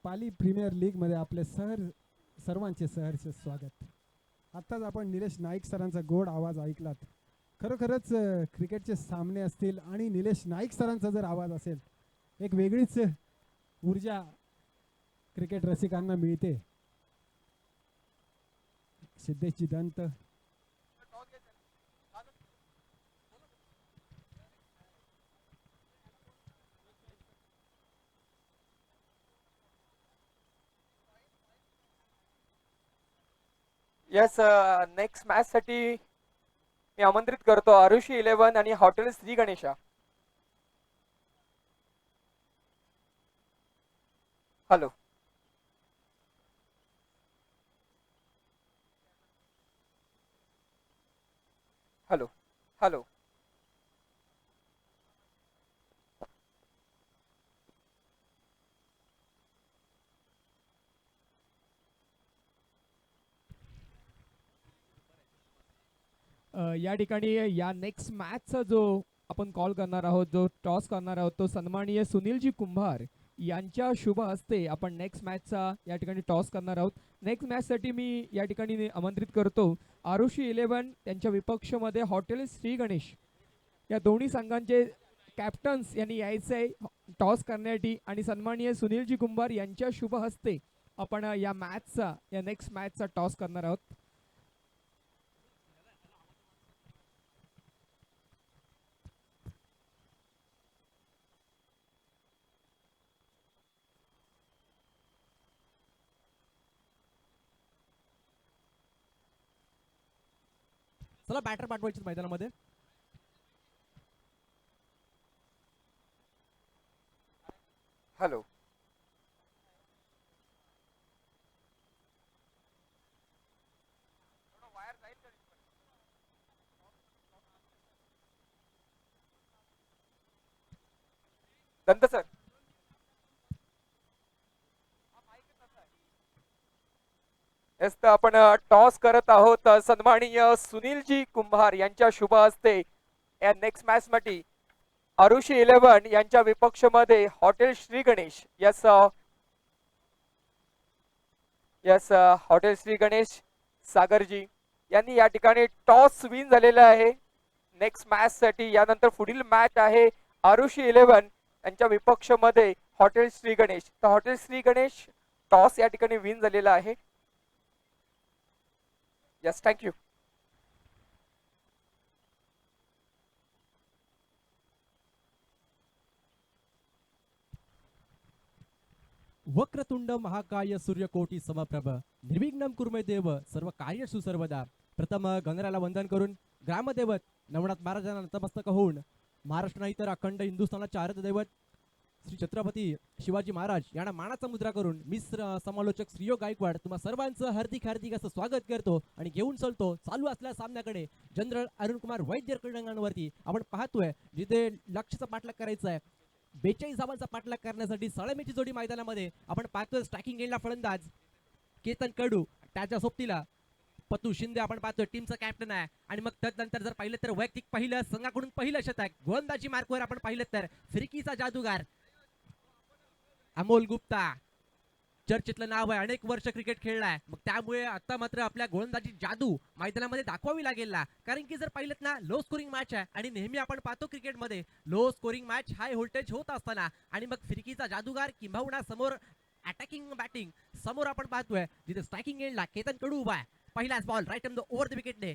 पाली प्रीमियर लीगमध्ये आपले सर्वांचे सहर्ष स्वागत. आत्ताच आपण निलेश नाईक सरांचा गोड आवाज ऐकलात. खरोखरच क्रिकेटचे सामने असतील आणि निलेश नाईक सरांचा जर आवाज असेल, एक वेगळीच ऊर्जा क्रिकेट रसिकांना मिळते. सिद्धेशजी दंत, येस, नेक्स्ट मॅच साठी मी आमंत्रित करतो आरुषी 11 आणि hotel Shri Ganesha. Hello, hello, hello. या ठिकाणी या नेक्स्ट मॅचचा जो आपण कॉल करणार आहोत, जो टॉस करणार आहोत, तो सन्माननीय सुनीलजी कुंभार यांच्या शुभ हस्ते आपण नेक्स्ट मॅचचा या ठिकाणी टॉस करणार आहोत. नेक्स्ट मॅचसाठी मी या ठिकाणी आमंत्रित करतो आरुषी 11 त्यांच्या विपक्षमध्ये हॉटेल श्री गणेश या दोन्ही संघांचे कॅप्टन्स यांनी यायचं आहे टॉस करण्यासाठी आणि सन्माननीय सुनीलजी कुंभार यांच्या शुभ हस्ते आपण या नेक्स्ट मॅचचा टॉस करणार आहोत. चला बॅटर पाठवायचे मैदानामध्ये. हॅलो, दंत सर. येस, तर आपण टॉस करत आहोत सन्माननीय सुनीलजी कुंभार यांच्या शुभ हस्ते या नेक्स्ट मॅच साठी आरुषी 11 यांच्या विपक्षमध्ये hotel Shri Ganesh. Yes, yes, hotel Shri Ganesh सागरजी यांनी या ठिकाणी टॉस विन झालेला आहे नेक्स्ट मॅच साठी. यानंतर पुढील मॅच आहे आरुषी 11 यांच्या विपक्षमध्ये हॉटेल श्री गणेश. तर हॉटेल श्री गणेश टॉस या ठिकाणी विन झालेला आहे. Yes, thank you. वक्रतुंड महाकाय सूर्यकोटी समप्रभ निर्विघ्नं कुर्मे देव सर्व कार्य सुसर्वदा. प्रथम गणराला वंदन करून ग्रामदैवत नवनाथ महाराजांना नतमस्तक होऊन महाराष्ट्र नाही तर अखंड हिंदुस्थानाचे आराध्य दैवत श्री छत्रपती शिवाजी महाराज यांना मानाचा मुद्रा करून मिश्र समालोचक श्रीयो गायकवाड तुम्हा सर्वांचं हार्दिक हार्दिक असं स्वागत करतो आणि घेऊन चलतो चालू असलेल्या सामन्याकडे. जनरल अरुण कुमार वैद्य क्रीडांगणावरती आपण पाहतोय जिथे लक्ष्यचा पाठलाग करायचा आहे. 42 धावांचा पाठलाग करण्यासाठी सळमेची जोडी मैदानामध्ये आपण पाहतोय. स्ट्रायकिंग एंडला फलंदाज केतन कडू, त्याच्या सोबतीला पतू शिंदे आपण पाहतोय टीमचा कॅप्टन आहे. आणि मग त्यानंतर जर पाहिलं तर वैयक्तिक पहिलं संघाकडून पहिलं शतक गोलंदाजी मार्कवर आपण पाहिलं तर फिरकीचा जादूगार अमोल गुप्ता, चर्चेतलं नाव आहे, अनेक वर्ष क्रिकेट खेळलाय. मग त्यामुळे आता मात्र आपल्या गोलंदाजी जादू मैदानामध्ये दाखवावी लागेल ना. कारण की जर पाहिलं ना लो स्कोरिंग मॅच आहे आणि नेहमी आपण पाहतो क्रिकेटमध्ये low scoring match high voltage होत असताना आणि मग फिरकीचा जादूगार किंबहुना समोर अटॅकिंग बॅटिंग समोर आपण पाहतोय जिथे स्ट्रायकिंग एंडला केतन कडू उभा आहे. पहिलाच ball right on the over the विकेटने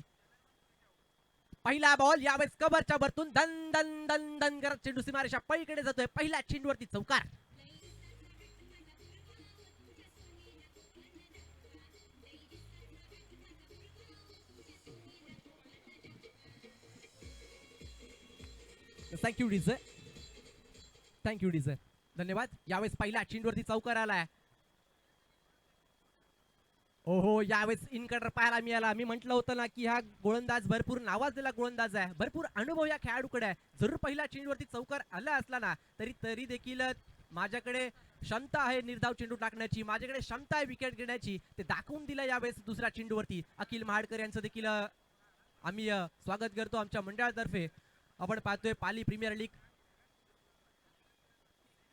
पहिला बॉल यावेळेस कव्हरच्या वरतून दन दन दन दन करत चेंडू सीमारेषा पलीकडे जातोय. पहिल्या चेंडूवरती चौकार. थँक्यू डीजे, थँक्यू डीजे, धन्यवाद. यावेळेस पहिला चेंडूवरती चौकार आलाय. ओहो, यावेळेस इनकटर पाहायला मिळाला. मी म्हटलं होतं ना की हा गोलंदाज भरपूर नावाजलेला गोलंदाज आहे, भरपूर अनुभव या खेळाडूकडे आहे. जरूर पहिला चेंडूवरती चौकार आला असला ना तरी देखील माझ्याकडे क्षमता आहे निर्धाव चेंडू टाकण्याची, माझ्याकडे क्षमता आहे विकेट घेण्याची, ते दाखवून दिलं यावेळेस दुसऱ्या चेंडूवरती. अखिल महाडकर यांचं देखील आम्ही स्वागत करतो आमच्या मंडळातर्फे. आपण पाहतोय पाली प्रीमियर लीग.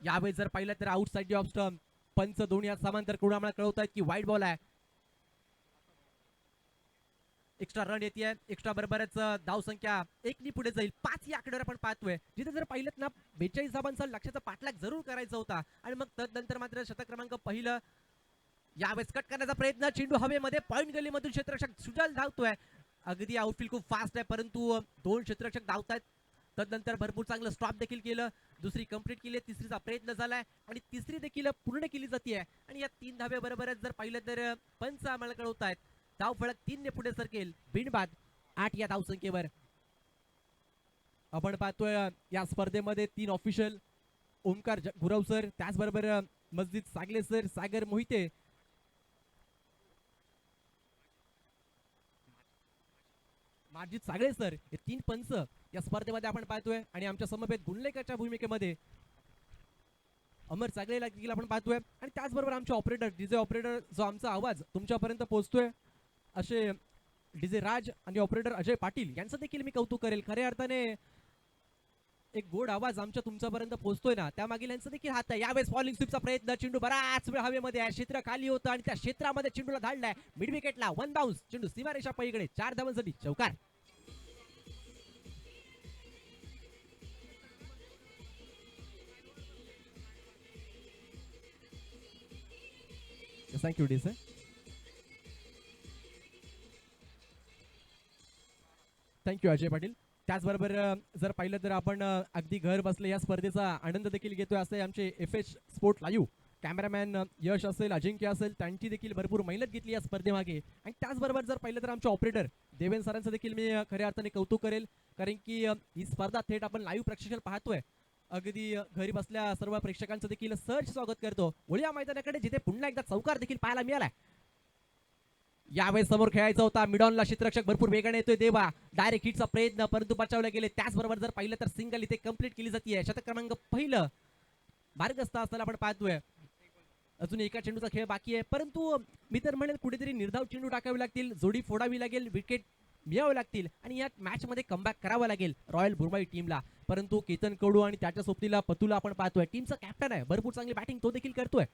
यावेळेस जर पाहिलं तर आउटसाइड ऑफ स्टंप पंच दोन्ही हात समांतर करून आम्हाला कळवत आहेत की वाईट बॉल आहे. एक्स्ट्रा रन येते, एक्स्ट्रा बरोबरच धाव संख्या 1 पुढे जाईल. 5 या आकड्यावर आपण पाहतोय, जिथे जर पाहिलं ना 42 धावांचा लक्ष्याचा पाठलाग जरूर करायचा होता. आणि मग तदनंतर मात्र शतक क्रमांक पहिलं यावेळेस कट करण्याचा प्रयत्न, चेंडू हवेमध्ये पॉइंट गलीमधून क्षेत्ररक्षक सुजल धावतोय. अगदी आउटफील्ड खूप फास्ट आहे, परंतु 2 क्षेत्ररक्षक धावतायत. तदनंतर भरपूर चांगलं स्टॉप देखील केलं, दुसरी कंप्लीट केली, तिसरीचा प्रयत्न झालाय आणि तिसरी देखील पूर्ण केली जाते. आणि या 3 धावे बरोबरच जर पाहिलं तर पंच आम्हाला कळवतायत धाव फलक 3 ने पुढे सरकेल. बिनबाद 8 या धावसंख्येवर. आपण पाहतोय या स्पर्धेमध्ये 3 ऑफिशियल, ओमकार गुरव सर, त्याचबरोबर मस्जिद सागले सर, सागर मोहिते, माजिद सागळे सर, हे 3 पंच या स्पर्धेमध्ये आपण पाहतोय. आणि आमच्या समवेत गुणलेखकाच्या भूमिकेमध्ये अमर सागळेला देखील आपण पाहतोय. आणि त्याचबरोबर आमचे ऑपरेटर, डीजे ऑपरेटर, जो आमचा आवाज तुमच्यापर्यंत पोहोचतोय, असे डीजे राज आणि ऑपरेटर अजय पाटील यांचं देखील मी कौतुक करेल. खऱ्या अर्थाने एक गोड आवाज आमच्या तुमच्यापर्यंत पोहोचतोय ना, त्यामागील यांचं देखील हात आहे. यावेळेस फॉलिंग स्वीपचा प्रयत्न, चेंडू बराच वेळ हवेमध्ये आहे, क्षेत्र खाली होतं आणि त्या क्षेत्रामध्ये चेंडूला धाडलाय. मिड विकेटला 1 बाउन्स, चेंडू सीमारेषा पलीकडे 4 धावांसाठी चौकार. Thank you D sir. Thank you Ajay Patil. त्याचबरोबर जर पाहिलं तर आपण अगदी घर बसले या स्पर्धेचा आनंद देखील घेतोय. असे आमचे FH स्पोर्ट लाईव्ह कॅमेरामॅन यश असेल, अजिंक्य असेल, त्यांची देखील भरपूर मेहनत घेतली या स्पर्धेमागे. आणि त्याचबरोबर जर पाहिलं तर आमचे ऑपरेटर देवेंद्र सरांचं देखील मी खऱ्या अर्थाने कौतुक करेल, कारण की ही स्पर्धा थेट आपण लाईव्ह प्रक्षेपण पाहतोय. अगदी घरी बसल्या सर्व प्रेक्षकांचं देखील सहर्ष स्वागत करतो ओळ्या मैदानाकडे, जिथे पुन्हा एकदा चौकार देखील पाहायला मिळालाय. यावेळेस समोर खेळायचा होता, मिडॉनला क्षेत्ररक्षक भरपूर वेगाने येतोय देवा, डायरेक्ट हिटचा प्रयत्न, परंतु बचावले गेले. त्याचबरोबर जर पाहिलं तर सिंगल इथे कंप्लीट केली जाते. शतक क्रमांक पहिलं मार्गस्थ असताना आपण पाहतोय. अजून एका चेंडूचा खेळ बाकी आहे, परंतु मी तर म्हणेल कुठेतरी निर्धाव चेंडू टाकावे लागतील, जोडी फोडावी लागेल, विकेट मिळावे लागतील आणि या मॅच मध्ये कमबॅक करावा लागेल रॉयल बुरमाई टीमला. परंतु केतन कडू आणि त्याच्या सोबतीला पतूला आपण पाहतोय, टीमचा कॅप्टन आहे, भरपूर चांगली बॅटिंग तो देखील करतोय.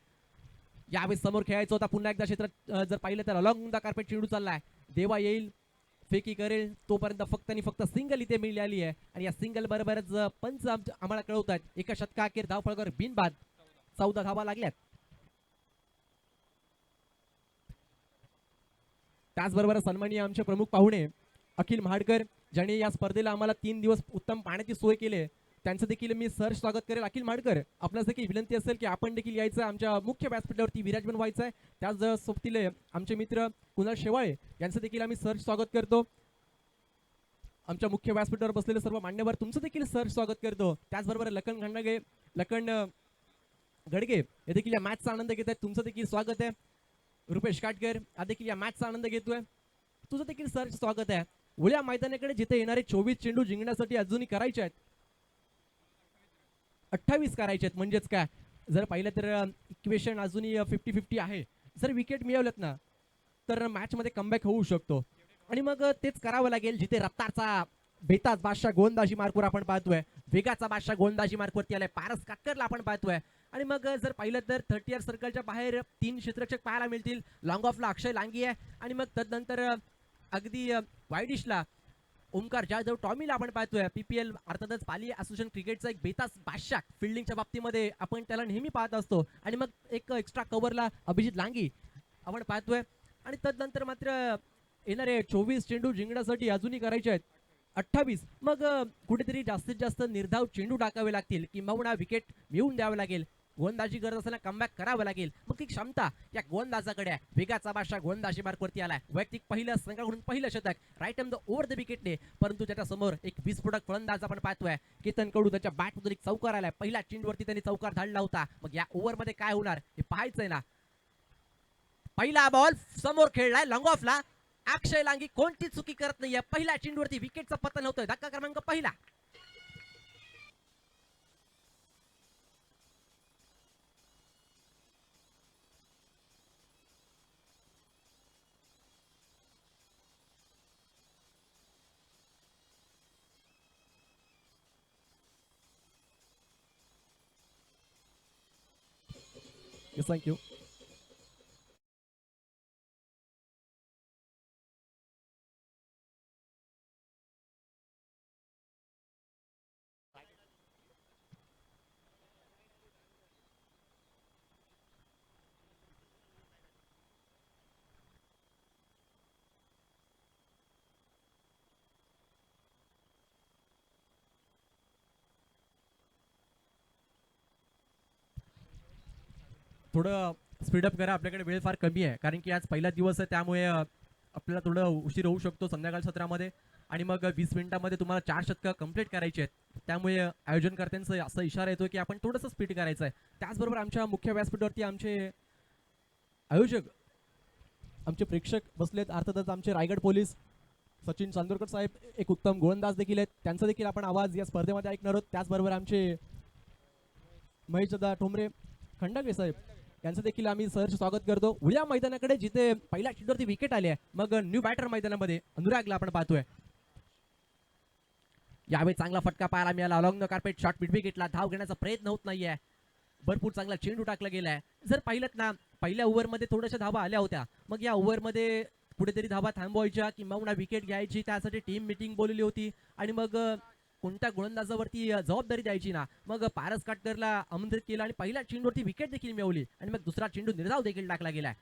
यावेळेस समोर खेळायचा होता पुन्हा एकदा क्षेत्रात जर पाहिलं तर अलॉंग द कार्पेट चेंडू चाललाय. देवा येईल, फेकी करेल, तोपर्यंत फक्त आणि फक्त सिंगल इथे मिळाली आहे. आणि या सिंगल बरोबरच पंच आम्हाला कळवतात एका शतकाअखेर धावफलकावर बिनबाद 14 धावा लागल्यात. त्याचबरोबर सन्माननीय आमचे प्रमुख पाहुणे अखिल महाडकर, ज्यांनी या स्पर्धेला आम्हाला 3 दिवस उत्तम पाण्याची सोय केली, त्यांचं देखील मी सहर्ष स्वागत करेल. अखिल महाडकर, आपल्यास देखील विनंती असेल की आपण देखील यायचं, आमच्या मुख्य व्यासपीठावरती विराजमान व्हायचं आहे. त्याच सोबतीला आमचे मित्र कुणाल शेवाळे यांचं देखील आम्ही सहर्ष स्वागत करतो. आमच्या मुख्य व्यासपीठावर बसलेले सर्व मान्यवर तुमचं देखील सहर्ष स्वागत करतो. त्याचबरोबर लखन गडगे हे देखील या मॅचचा आनंद घेत आहेत, तुमचं देखील स्वागत आहे. रुपेश काटकर हा देखील या मॅचचा आनंद घेतोय, तुझं देखील सहर्ष स्वागत आहे. ओळ्या मैदानाकडे जिथे येणारे 24 चेंडू जिंकण्यासाठी अजूनही करायचे आहेत, 28 करायचे आहेत. म्हणजेच काय, जर पाहिलं तर इक्वेशन अजूनही 50-50 आहे. जर विकेट मिळवलेत ना तर मॅच मध्ये कमबॅक होऊ शकतो आणि मग तेच करावं लागेल. जिथे रफ्तारचा बेताज बादशाह गोलंदाजी मार्कवर आपण पाहतोय, वेगाचा बादशाह गोलंदाजी मार्कवरती आलाय, पारस काटकरला आपण पाहतोय. आणि मग जर पाहिलं तर 30 सर्कलच्या बाहेर 3 क्षेत्ररक्षक पाहायला मिळतील. लॉंग ऑफला अक्षय लांगी आहे आणि मग तदनंतर अगदी वाईडिशला ओमकार जाधव, टॉमीला आपण पाहतोय. PPL अर्थातच पाली असोसिएशन क्रिकेटचा एक बेताज बादशाह फिल्डिंगच्या बाबतीमध्ये आपण त्याला नेहमी पाहत असतो. आणि मग एक एक्स्ट्रा कव्हरला अभिजित लांगी आपण पाहतोय. आणि तदनंतर मात्र येणारे 24 चेंडू जिंकण्यासाठी अजूनही करायचे आहेत 28. मग कुठेतरी जास्तीत जास्त निर्धाव चेंडू टाकावे लागतील, किंबहुना विकेट मिळवून द्यावे लागेल. गोलंदाजी करत असताना कमबॅक करावं लागेल. मग ती क्षमता या गोलंदाजाकडे आहे. वेगाचा बादशाह गोलंदाजी मार्कवरती आलाय, वैयक्तिक पहिलं संघाकडून पहिलं शतक, right on the over the विकेटने. परंतु त्याच्या समोर एक विस्फोटक फलंदाज आपण पाहतोय, केतन कडू, त्याच्या बॅटमधून एक चौकार आलाय. पहिल्या चेंडूवरती त्यांनी चौकार धाडला होता. मग या ओव्हरमध्ये काय होणार हे पाहायचंय ना. पहिला बॉल समोर खेळलाय लॉंग ऑफला, अक्षय लांगी कोणती चुकी करत नाहीये. पहिल्या चेंडूवरती विकेटचं पतन होतोय. धक्का क्रमांक पहिला. थँक्यू. थोडं स्पीडअप करा, आपल्याकडे वेळ फार कमी आहे, कारण की आज पहिला दिवस आहे, त्यामुळे आपल्याला थोडं उशीर होऊ शकतो संध्याकाळ सत्रामध्ये. आणि मग 20 मिनिटामध्ये तुम्हाला 4 शतकं कंप्लीट करायची आहेत, त्यामुळे आयोजनकर्त्यांचा असा इशारा येतो की आपण थोडंसं स्पीड करायचं आहे. त्याचबरोबर आमच्या मुख्य व्यासपीठावरती आमचे आयोजक, आमचे प्रेक्षक बसलेत, अर्थातच आमचे रायगड पोलीस सचिन चांदोरकर साहेब एक उत्तम गोलंदाज देखील आहेत, त्यांचा देखील आपण आवाज या स्पर्धेमध्ये ऐकणार आहोत. त्याचबरोबर आमचे महेशदा ठोंबरे खंडागळे साहेब यांचं देखील आम्ही सहर्ष स्वागत करतो. उद्या मैदानाकडे जिथे पहिल्या चेंडूवरती विकेट आली आहे, मग न्यू बॅटर मैदानामध्ये अनुरागला आपण पाहतोय. यावेळी चांगला फटका पाहायला मिळाला, along the carpet shot mid विकेटला, धाव घेण्याचा प्रयत्न होत नाहीये, भरपूर चांगला चेंडू टाकला गेलाय. जर पाहिलं ना, पहिल्या ओव्हरमध्ये थोड्याशा धावा आल्या होत्या, मग या ओव्हरमध्ये कुठेतरी धावा थांबवायच्या किंवा विकेट घ्यायची, त्यासाठी टीम मिटिंग बोलवली होती आणि मग कोणत्या गोलंदाजावरती जबाबदारी द्यायची ना, मग पारस काटकरला आमंत्रित केलं आणि पहिल्या चेंडूवरती विकेट देखील मिळवली आणि मग दुसरा चेंडू निर्धाव देखील टाकला गेलाय.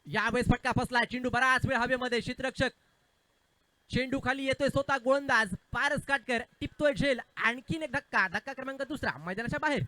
यावेळेस फटका फसला, चेंडू बराच वेळ हवेमध्ये, क्षेत्ररक्षक चेंडू खाली येतोय, स्वतः गोलंदाज पारस काटकर टिपतोय झेल, आणखीन एक धक्का, धक्का क्रमांक दुसरा मैदानाच्या बाहेर.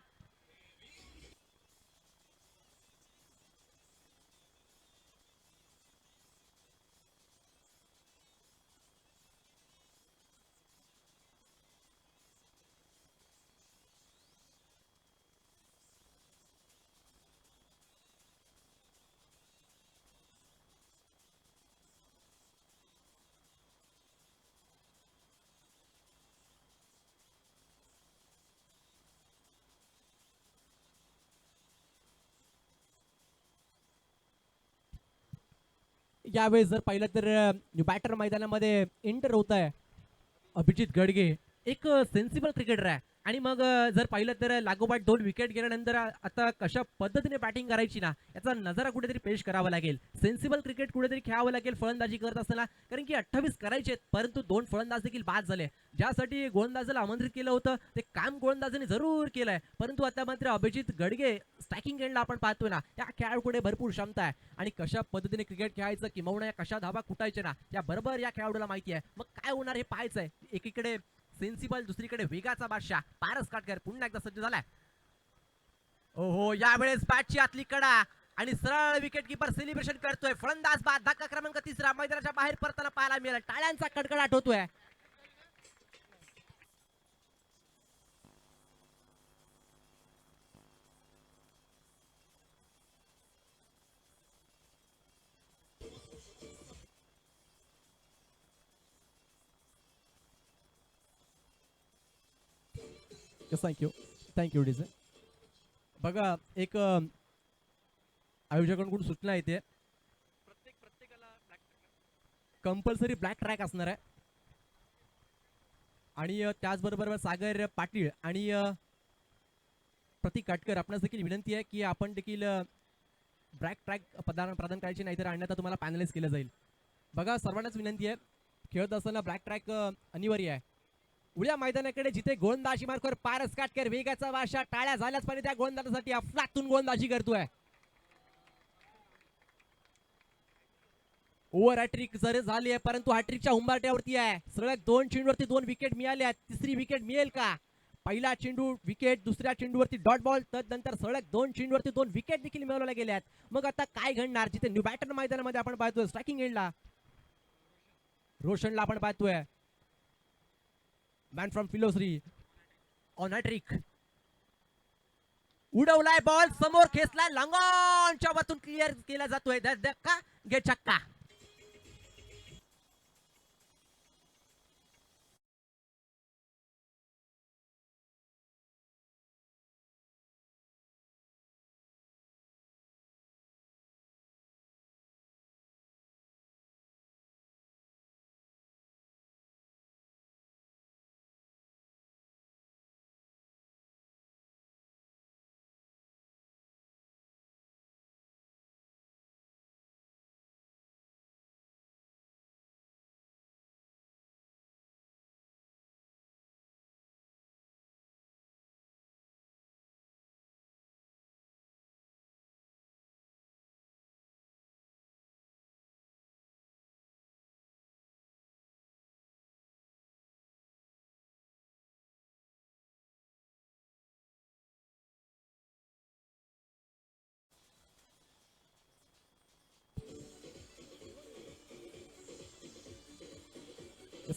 यावेळेस जर पाहिलं तर बॅटर मैदानामध्ये एंटर होत आहे अभिजित गडगे, एक सेन्सिबल क्रिकेटर आहे. आणि मग जर पाहिलं तर लागोपाठ 2 विकेट गेल्यानंतर आता कशा पद्धतीने बॅटिंग करायची ना, याचा नजारा कुठेतरी पेश करावा लागेल. सेन्सिबल क्रिकेट कुठेतरी खेळावं लागेल फलंदाजी करत असताना, कारण की 28 करायचे, परंतु 2 फलंदाज देखील बाद झाले. ज्यासाठी गोलंदाजाला आमंत्रित केलं होतं ते काम गोलंदाजाने जरूर केलंय, परंतु आता मात्र अभिजित गडगे स्ट्रायकिंग एंडला आपण पाहतोय ना, त्या खेळाडूकडे भरपूर क्षमता आहे आणि कशा पद्धतीने क्रिकेट खेळायचं किंवा कशा धावा कुटायच्या ना, या बरोबर या खेळाडूला माहिती आहे. मग काय होणार हे पाहायचं आहे. एकीकडे सेन्सिबल, दुसरीकडे वेगाचा बादशाह पारस काटकर पुन्हा एकदा सज्ज झालाय. ओहो, यावेळेस बॅटची आतली कडा आणि सरळ विकेट कीपर सेलिब्रेशन करतोय. फलंदाज बाद, धक्का क्रमांक 3 मैदानाच्या बाहेर परताना पाहायला मिळाला. टाळ्यांचा कडकडाट होतोय. Thank you DJ. बघा, एक आयोजकांकडून सूचना येते, प्रत्येकाला कंपल्सरी ब्लॅक ट्रॅक असणार आहे. आणि त्याचबरोबर सागर पाटील आणि प्रतीक काटकर आपणास देखील विनंती आहे की आपण देखील ब्लॅक ट्रॅक प्रदान करायची, नाहीतर अन्यथा तुम्हाला पॅनलाइज केलं जाईल. बघा, सर्वांनाच विनंती आहे, खेळत असताना ब्लॅक ट्रॅक अनिवार्य आहे. उड्या मैदानाकडे जिथे गोलंदाजी मार्कवर पारस काटकर वेगाचा वाशा, टाळ्या झाल्याच पाहिजे त्या गोलंदाजासाठी, अफलातून गोलंदाजी करतोय. ओव्हर हॅट्रिक जर झाली आहे, परंतु हॅट्रिकच्या उंबरट्यावरती आहे. सलग 2 चेंडूवरती 2 विकेट मिळाल्या, तिसरी विकेट मिळेल का? पहिला चेंडू विकेट, दुसऱ्या चेंडूवरती डॉट बॉल, तदनंतर सलग 2 चेंडूवरती 2 विकेट देखील मिळवल्या गेल्यात. मग आता काय घडणार? जिथे न्यू बॅटर मैदानामध्ये आपण पाहतोय स्ट्रायकिंग एंडला रोशनला आपण पाहतोय, man from Philoshri on hattrick. उडवलाय बॉल, समोर खेचलाय, लॉंगॉनच्या वरतून क्लिअर केला जातोय. धक्का गे छक्का.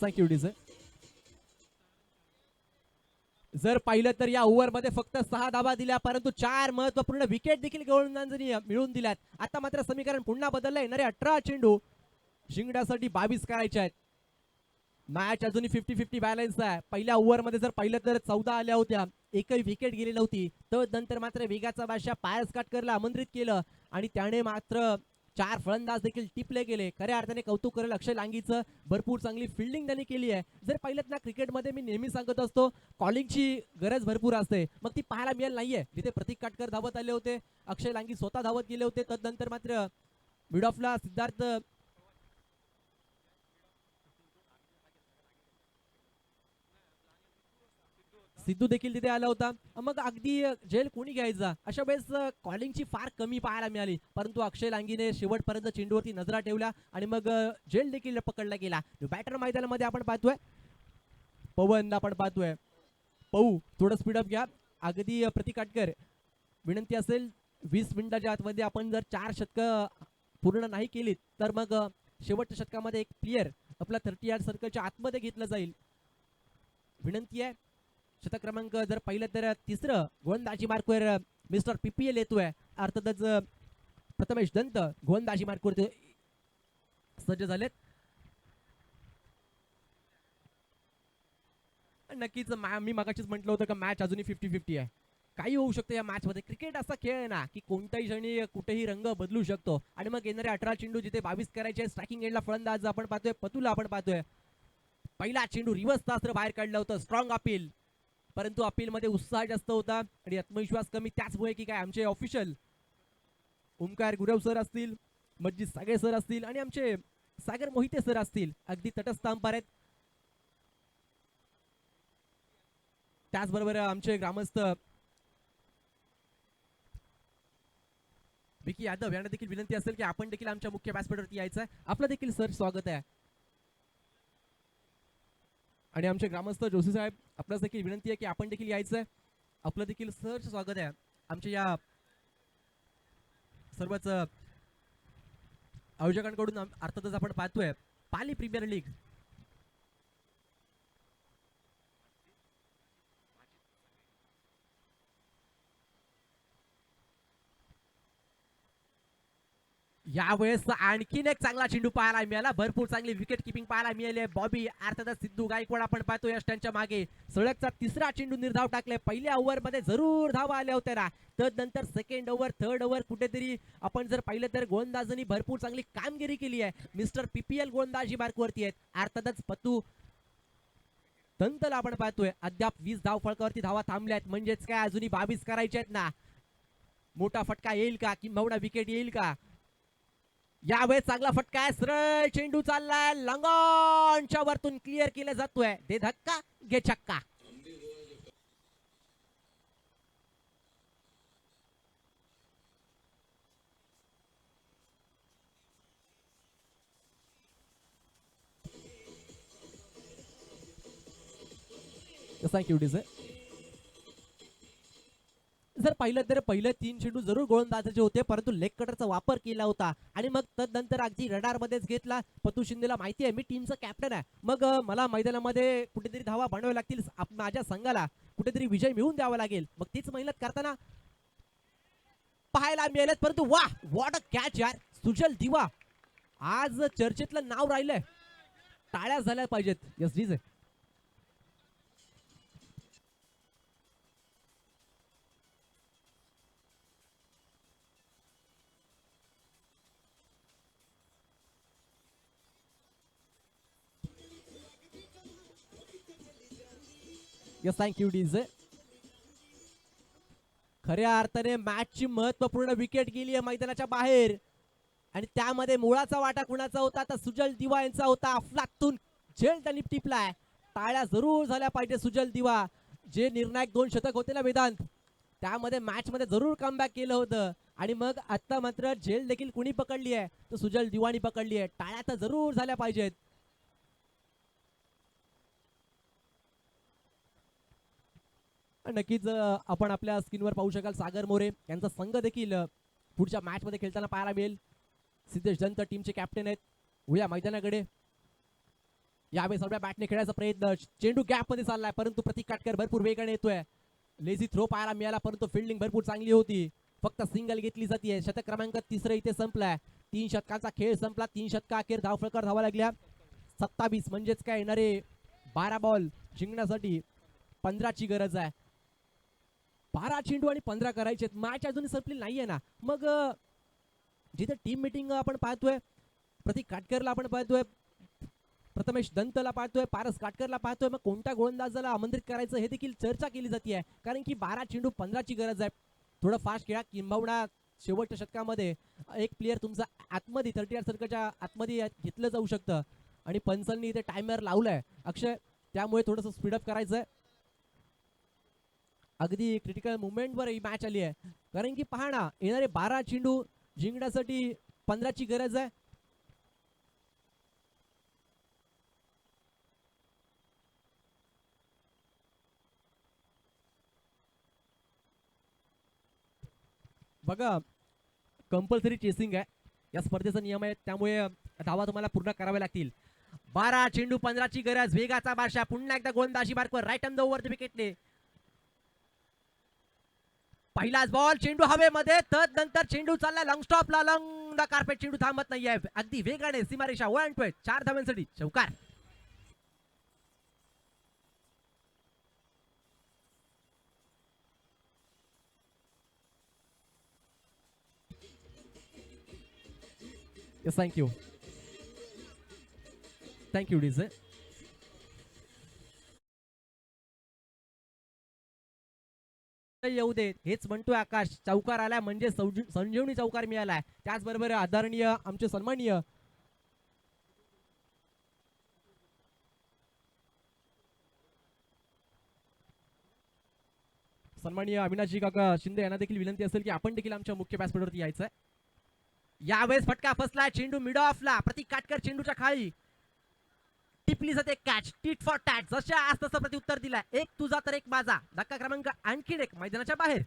Thank you DJ. जर पाहिलं तर या ओव्हरमध्ये फक्त 6 धावा दिल्या, परंतु 4 महत्वपूर्ण विकेट देखील गोलंदाजांनी मिळवून दिल्यात. आता मात्र समीकरण पुन्हा बदललं. येणारे 18 चेंडू जिंकण्यासाठी 22 करायचे आहेत. मॅच अजूनही 50-50 बॅलन्स आहे. पहिल्या ओव्हरमध्ये जर पाहिलं तर 14 आल्या होत्या, एकही विकेट गेली नव्हती. तर नंतर मात्र वेगाचा बादशाह पायस काटकरला आमंत्रित केलं आणि त्याने मात्र 4 फलंदाज देखील टिपले गेले. खऱ्या अर्थाने कौतुक करेल अक्षय लांगीचं. भरपूर चांगली फिल्डिंग त्यांनी केली आहे. जर पाहिलं ना क्रिकेटमध्ये मी नेहमी सांगत असतो कॉलिंगची गरज भरपूर असते, मग ती पाहायला मिळेल नाहीये. जिथे प्रतीक काटकर धावत आले होते, अक्षय लांगी स्वतः धावत गेले होते. तदनंतर मात्र मिड ऑफला सिद्धार्थ सिद्धू देखील तिथे आला होता. मग अगदी झेल कोणी घ्यायचा अशा वेळेस कॉलिंगची फार कमी पाहायला मिळाली, परंतु अक्षय लांगीने शेवटपर्यंत चेंडूवरती नजरा ठेवल्या आणि मग झेल देखील पकडला गेला. बॅटर मैदानामध्ये आपण पाहतोय पवन, आपण पाहतोय पऊ. थोडं स्पीडअप घ्या. अगदी प्रतीक काटकर विनंती असेल 20 मिनिटाच्या आतमध्ये आपण जर 4 शतकं पूर्ण नाही केली तर मग शेवटच्या शतकामध्ये एक प्लेयर आपला 30 यार्ड सर्कलच्या आतमध्ये घेतलं जाईल. विनंती आहे. शतक क्रमांक जर पाहिलं तर तिसरं गोलंदाजी मार्कवर मिस्टर PPL येतोय. अर्थातच प्रथमेश दंत गोलंदाजी मार्कवर सज्ज झालेत. नक्कीच मी मगाशीच म्हटलं होतं का मॅच अजूनही 50-50 आहे. काही होऊ शकतं या मॅच मध्ये. क्रिकेट असा खेळ आहे ना की कोणत्याही क्षणी कुठेही रंग बदलू शकतो. आणि मग येणारे 18 चेंडू जिथे 22 करायचे. स्ट्रायकिंग एंडला फलंदाज आपण पाहतोय पतूला आपण पाहतोय. पहिला चेंडू रिव्हर्स तास्त्र बाहेर काढलं होतं. स्ट्रॉंग अपील, परंतु अपील मध्ये उत्साह जास्त होता आणि आत्मविश्वास कमी. त्याचमुळे की काय आमचे ऑफिशियल ओमकार गुरव सर असतील, मज्जिद सागे सर असतील आणि आमचे सागर मोहिते सर असतील अगदी तटस्थ अंपायर आहेत. त्याचबरोबर आमचे ग्रामस्थ विकी यादव यांना देखील विनंती असेल की आपण देखील आमच्या मुख्य व्यासपीठावरती यायचं आहे. आपलं देखील सर स्वागत आहे. आणि आमचे ग्रामस्थ जोशी साहेब आपल्यास देखील विनंती आहे की आपण देखील यायचं आहे. आपलं देखील सहर्ष स्वागत आहे. आमच्या या सर्वच आयोजकांकडून अर्थातच आपण पाहतोय पाली प्रीमियर लीग. यावेळेस आणखीन एक चांगला चेंडू पाहायला मिळाला. भरपूर चांगली विकेट किपिंग पाहायला मिळाली. बॉबी अर्थातच सिद्धू गायकवाड आपण पाहतोय यष्टांच्या मागे. सलगचा तिसरा चेंडू निर्धाव टाकले. पहिल्या ओव्हर मध्ये जरूर धावा आल्या होत्या ना. तदनंतर सेकंड ओव्हर, थर्ड ओव्हर कुठेतरी आपण जर पाहिलं तर गोलंदाजांनी भरपूर चांगली कामगिरी केली आहे. मिस्टर PPL गोलंदाजी मार्कवरती आहेत. अर्थातच पतू दंतला आपण पाहतोय अद्याप 20 धाव फळकावरती धावा थांबल्यात. म्हणजेच काय अजूनही 22 करायचे आहेत ना. मोठा फटका येईल का किंवा विकेट येईल का? यावेळेस चांगला फटका आहे. सरळ चेंडू चाललाय. लंगॉनच्या वरतून क्लिअर केला जातोय. दे धक्का घे छक्का. Thank you DJ. जर पाहिलं तर पहिले 3 चेंडू जरूर गोलंदाजाचे होते, परंतु लेग कटरचा वापर केला होता आणि मग तदनंतर अगदी रडार मध्येच घेतला. पतू शिंदेला माहिती आहे मी टीमचा कॅप्टन आहे, मग मला मैदानामध्ये कुठेतरी धावा बनवाव्या लागतील, माझ्या संघाला कुठेतरी विजय मिळवून द्यावा लागेल. मग तीच मेहनत करताना पाहायला मिळालेत. परंतु वाह व्हॉट अ कॅच यार. सुजल दिवा आज चर्चेतलं नाव राहिलंय. टाळ्या झाल्या पाहिजेत. Yes DJ. Yes thank you DJ. खऱ्या अर्थाने मॅचची महत्वपूर्ण विकेट गेली आहे मैदानाच्या बाहेर आणि त्यामध्ये मुळाचा वाटा कुणाचा होता तर सुजल दिवा यांचा होता. अफलातून झेल त्यांनी टिपलाय. टाळ्या जरूर झाल्या पाहिजे. सुजल दिवा जे निर्णायक 2 शतक होते ना वेदांत, त्यामध्ये मॅच मध्ये जरूर कमबॅक केलं होतं आणि मग आता मात्र झेल देखील कुणी पकडली आहे तर सुजल दिवानी पकडली आहे. टाळ्या तर जरूर झाल्या पाहिजेत. नक्कीच आपण आपल्या स्क्रीनवर पाहू शकाल सागर मोरे यांचा संघ देखील पुढच्या मॅच मध्ये खेळताना पाहायला मिळेल. सिद्धेश दंत टीमचे कॅप्टन आहेत. उया मैदानाकडे यावेळी सर्व बॅटने खेळायचा प्रयत्न, चेंडू गॅप मध्ये चाललाय परंतु प्रतीक काटकर भरपूर वेगाने येतोय. लेझी थ्रो पाहायला मिळाला परंतु फिल्डिंग भरपूर चांगली होती. फक्त सिंगल घेतली जाते. षटक क्रमांक 3 इथे संपलाय. 3 षटकांचा खेळ संपला. 3 षटका अखेर धावफलकावर धावा लागल्या. 27 म्हणजेच काय येणारे 12 बॉल जिंकण्यासाठी 15ची गरज आहे. 12 चेंडू आणि 15 करायचे. मॅच अजूनही संपली नाहीये ना. मग जिथे टीम मिटिंग आपण पाहतोय, प्रतीक काटकरला आपण पाहतोय, प्रथमेश दंतला पाहतोय, पारस काटकरला पाहतोय, मग कोणत्या गोलंदाजाला आमंत्रित करायचं हे देखील चर्चा केली जाते. कारण की 12 चेंडू 15ची गरज आहे. थोडं फास्ट खेळा, किंबहुना शेवटच्या षटकामध्ये एक प्लेअर तुमचा आतमध्ये 38 सर्कलच्या आतमध्ये घेतलं जाऊ शकतं आणि पंचांनी इथे टायमर लावलाय अक्षय, त्यामुळे थोडंसं स्पीडअप करायचंय. अगदी क्रिटिकल मुवमेंटवर ही मॅच आली आहे. कारण की पहा ना, येणारे 12 चेंडू जिंकण्यासाठी 15ची गरज आहे. बघा, कंपल्सरी चेसिंग आहे या स्पर्धेचा नियम आहे, त्यामुळे धावा तुम्हाला पूर्ण कराव्या लागतील. 12 चेंडू 15ची गरज. वेगाचा बादशाह पुन्हा एकदा गोलंदाजी मार्कवर right on the over the विकेटने. पहिलाच बॉल, चेंडू हवेमध्ये, तदनंतर चेंडू चालला लॉंग स्टॉपला. लॉंग द कार्पेट, चेंडू थांबत नाहीये. अगदी वेगाने सीमारेषा ओलांडतोय. 4 धावांसाठी चौकार. Yes, thank you. Thank you, DJ. येऊ दे हेच म्हणतोय आकाश. चौकार आला म्हणजे संजीवनी चौकार मिळालाय. त्याचबरोबर आदरणीय आमचे सन्माननीय अविनाशजी काका शिंदे यांना देखील विनंती असेल की आपण देखील आमच्या मुख्य व्यासपीठावरती यायचंय. यावेळेस फटका फसला. चेंडू मिड ऑफला. प्रतीक काटकर चेंडूच्या खाली. टिपली जाते कॅच. Tit for tat. जशा आज तसं प्रत्युत्तर दिलाय. एक तुझा तर एक माझा. धक्का क्रमांक आणखीन एक मैदानाच्या बाहेर.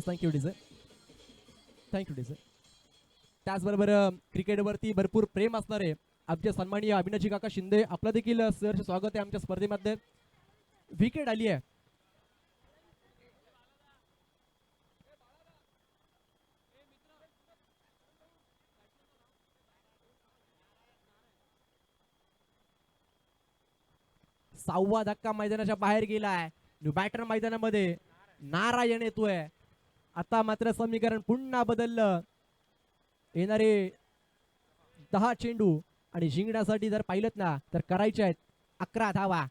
Thank you DJ. Thank you DJ. त्याचबरोबर क्रिकेटवरती भरपूर प्रेम असणारे आमचे सन्माननीय अविनाशजी काका शिंदे, आपलं देखील सहर्ष स्वागत आहे आमच्या स्पर्धेमध्ये. विकेट आली आहे. सहावा धक्का मैदानाच्या बाहेर गेलाय. बॅटर मैदानामध्ये नारायण येतोय. आता मात्र समीकरण पुन्हा बदललं. येणारे 10 चेंडू आणि जिंकण्यासाठी जर पाहिलं ना तर करायचे आहेत 11 धावा.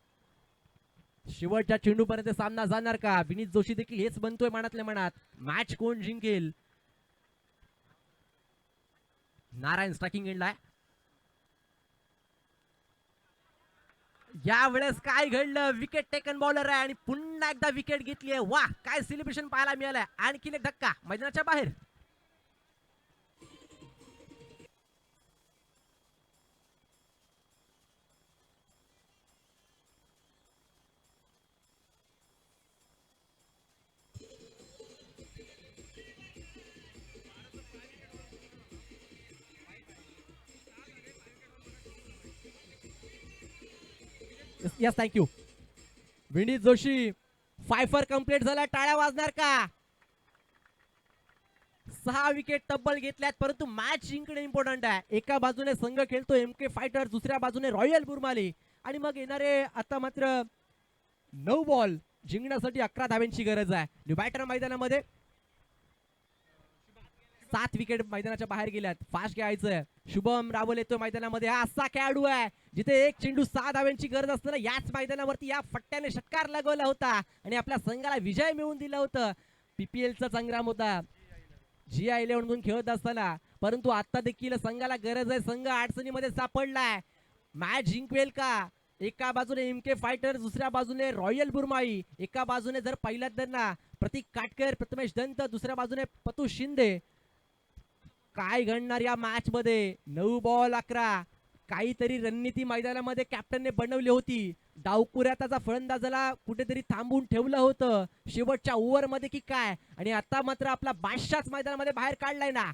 शेवटच्या चेंडू पर्यंत सामना जाणार का? विनीत जोशी देखील हेच बनतोय मनातल्या मनात. मॅच कोण जिंकेल? नारायण स्ट्रायकिंग एंडला. यावेळेस काय घडलं? विकेट टेकन बॉलर आहे आणि पुन्हा एकदा विकेट घेतली आहे. वा, काय सेलिब्रेशन पाहायला मिळालंय. आणखीन एक धक्का मैदानाच्या बाहेर. Yes, thank you. Vineet Joshi, Pfeiffer complete झाला. टाळ्या वाजणार का? 6 विकेट तब्बल घेतल्यात, परंतु मॅच जिंकणे इम्पॉर्टंट आहे. एका बाजूने संघ खेळतो MK फायटर, दुसऱ्या बाजूने रॉयल बुरमाली. आणि मग येणारे आता मात्र 9 बॉल जिंकण्यासाठी 11 धाव्यांची गरज आहे. न्यू बॅटर मैदानामध्ये 7 विकेट मैदानाच्या बाहेर गेल्यात. फास्ट खेळायचंय. शुभम रावल येतो मैदानामध्ये. हा असा खेळाडू आहे जिथे एक चेंडू 6 धाव्यांची गरज असताना याच मैदानावरती या फट्ट्याने षटकार लगवला होता आणि आपल्या संघाला विजय मिळवून दिला होतं. PPLचा संग्राम होता GI11 म्हणून खेळत असताना. परंतु आता देखील संघाला गरज आहे. संघ अडचणीमध्ये सापडलाय. मॅच जिंकवेल का? एका बाजूने MK फायटर, दुसऱ्या बाजूने रॉयल बुरमाई. एका बाजूने जर पाहिलं तर ना प्रतीक काटकर, प्रथमेश दंत, दुसऱ्या बाजूने पतू शिंदे. काय घडणार या मॅच मध्ये? 9 बॉल 11. काहीतरी रणनीती मैदानामध्ये कॅप्टनने बनवली होती. डावपुऱ्या त्याचा फलंदाजाला कुठेतरी थांबून ठेवलं होतं शेवटच्या ओव्हर मध्ये की काय, आणि आता मात्र आपला बादशाच मैदानामध्ये बाहेर काढलाय ना.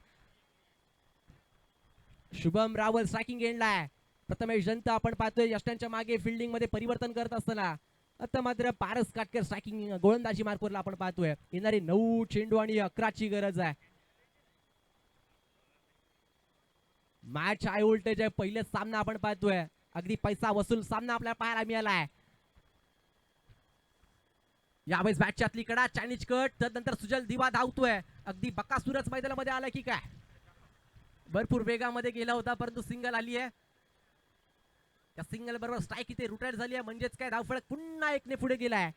शुभम रावल स्ट्रायकिंग एंडला आहे. प्रथमेश जनता आपण पाहतोय यष्टांच्या मागे फिल्डिंग मध्ये परिवर्तन करत असताना. आता मात्र पारस काटकर स्ट्रायकिंग गोलंदाजी मार्कवरला आपण पाहतोय. येणारी 9 चेंडू आणि 11ची गरज आहे. मॅच हाय व्होल्टेज आहे. पहिलेच सामना आपण पाहतोय. अगदी पैसा वसूल सामना आपल्याला पाहायला मिळालाय. यावेळेस बॅटची आतली कडा चायनीज कट, त्यानंतर सुजल दिवा धावतोय. अगदी बकासुरच मैदानामध्ये आला की काय. भरपूर वेगामध्ये गेला होता परंतु सिंगल आली आहे. त्या सिंगल बरोबर स्ट्राईक इथे रुटेड झाली आहे, म्हणजेच काय धावफलक पुन्हा एकने पुढे गेलाय.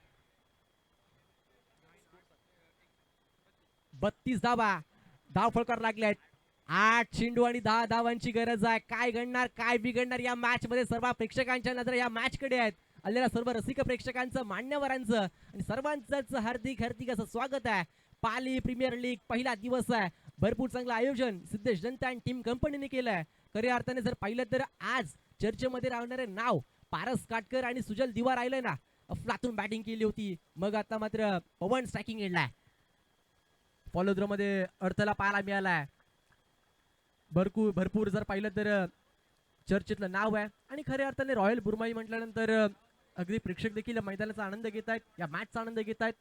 32 धावा धावफलकावर लागले आहेत. 8 चेंडू आणि 10 धावांची गरज आहे. काय घडणार काय बिघडणार या मॅच मध्ये सर्व प्रेक्षकांच्या नजर या मॅच कडे आहेत. आलेल्या सर्व रसिक प्रेक्षकांचं मान्यवरांचं आणि सर्वांचंच हार्दिक हार्दिक असं स्वागत आहे. पाली प्रीमियर लीग पहिला दिवस आहे. भरपूर चांगलं आयोजन सिद्धेश जनता आणि टीम कंपनीने केलंय. खऱ्या अर्थाने जर पाहिलं तर आज चर्चेमध्ये राहणारे नाव पारस काटकर आणि सुजल दिवा राहिलंय ना. अफलातून बॅटिंग केली होती, मग आता मात्र पवन स्ट्रायकिंग एंडलाय. फॉलोद्र मध्ये अर्थला पाहायला मिळालाय. भरपूर जर पाहिलं तर चर्चेतलं नाव आहे. आणि खऱ्या अर्थाने रॉयल बुरमाई म्हटल्यानंतर अगदी प्रेक्षक देखील मैदानाचा आनंद घेत आहेत, या मॅचचा आनंद घेत आहेत.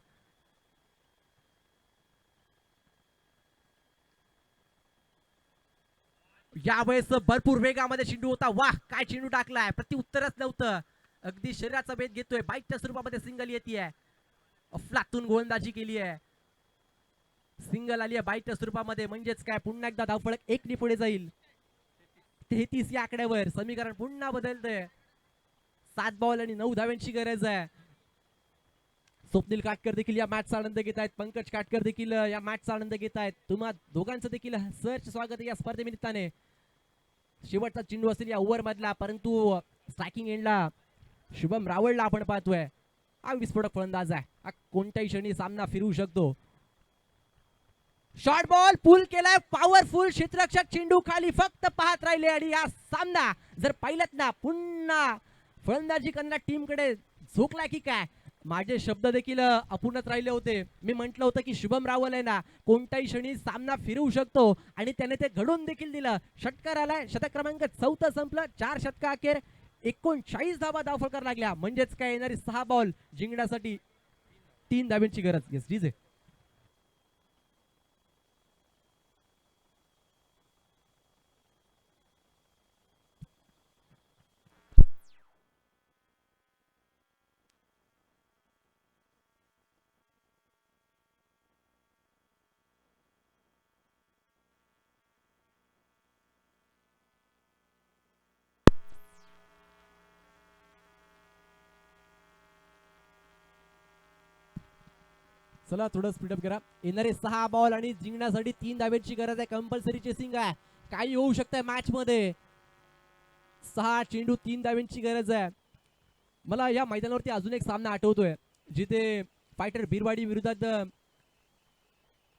यावेळेस भरपूर वेगामध्ये चेंडू होता. वाह काय चेंडू टाकलाय, प्रति उत्तरच नव्हतं. अगदी शरीराचा भेद घेतोय. बाईटच्या स्वरूपामध्ये सिंगल येते. अफलातून गोलंदाजी केली आहे. सिंगल आली आहे बाईटच्या स्वरूपामध्ये, म्हणजेच काय पुन्हा एकदा धावफलक 1 ने पुढे जाईल. 33 या आकड्यावर समीकरण पुन्हा बदलतंय. 7 बॉल आणि 9 धाव्यांची गरज आहे. स्वप्नील काटकर देखील या मॅचचा आनंद घेत आहेत. पंकज काटकर देखील या मॅचचा आनंद घेत आहेत. तुम्हा दोघांचं देखील सहर्ष स्वागत आहे या स्पर्धेनिमित्ताने. शेवटचा चेंडू असेल या ओव्हर मधला, परंतु स्ट्रायकिंग एंडला शुभम रावळला आपण पाहतोय. हा विस्फोटक फलंदाज आहे. हा कोणत्याही क्षणी सामना फिरवू शकतो. शॉर्ट बॉल पुल केलाय. पॉवरफुल क्षेत्ररक्षक चेंडू खाली फक्त पाहत राहिले. आणि या सामना जर पाहिलात ना पुन्हा फलंदाजी करणाऱ्या टीम कडे झोकला की काय. माझे शब्द देखील अपूर्णच राहिले होते. मी म्हटलं होतं की शुभम रावल आहे ना कोणत्याही क्षणी सामना फिरवू शकतो, आणि त्याने ते घडून देखील दिलं. षटकार आलाय. शतक क्रमांक 4 संपलं. 4 षटका अखेर 39 धावा धावफलकार लागल्या, म्हणजेच काय येणारी 6 बॉल जिंकण्यासाठी 3 धाव्यांची गरज. Yes DJ. चला थोडं स्पीडअप करा. येणारे 6 बॉल आणि जिंकण्यासाठी 3 धाव्यांची गरज आहे. कंपल्सरी चेसिंग आहे. काही होऊ शकतंय मॅच मध्ये. 6 चेंडू 3 धाव्यांची गरज आहे. मला या मैदानावरती अजून एक सामना आठवतोय जिथे फायटर बिरवाडी विरोधात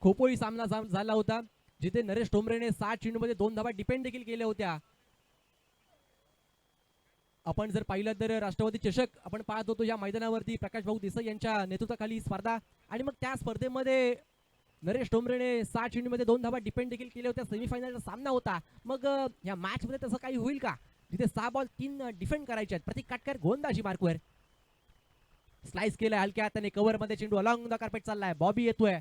खोपोळी सामना झाला होता, जिथे नरेश टोमरेने 7 चेंडू मध्ये 2 धावा डिपेंड देखील केल्या होत्या. आपण जर पाहिलं तर राष्ट्रवादी चषक आपण पाहत होतो या मैदानावरती. प्रकाश भाऊ देसाई यांच्या नेतृत्वाखाली ही स्पर्धा, आणि मग त्या स्पर्धेमध्ये नरेश टोमरेने 6 चेंडूमध्ये 2 धावा डिपेंड देखील केल्या होत्या. सेमीफायनलचा सामना होता. मग या मॅच मध्ये तसं काही होईल का, जिथे 6 बॉल 3 डिफेंड करायचे आहेत. प्रतीक काटकर गोलंदाजी मार्कवर स्लाइस केलाय हलक्या हाताने. कव्हर मध्ये चेंडू अलॉंग द कार्पेट चाललाय. बॉबी येतोय.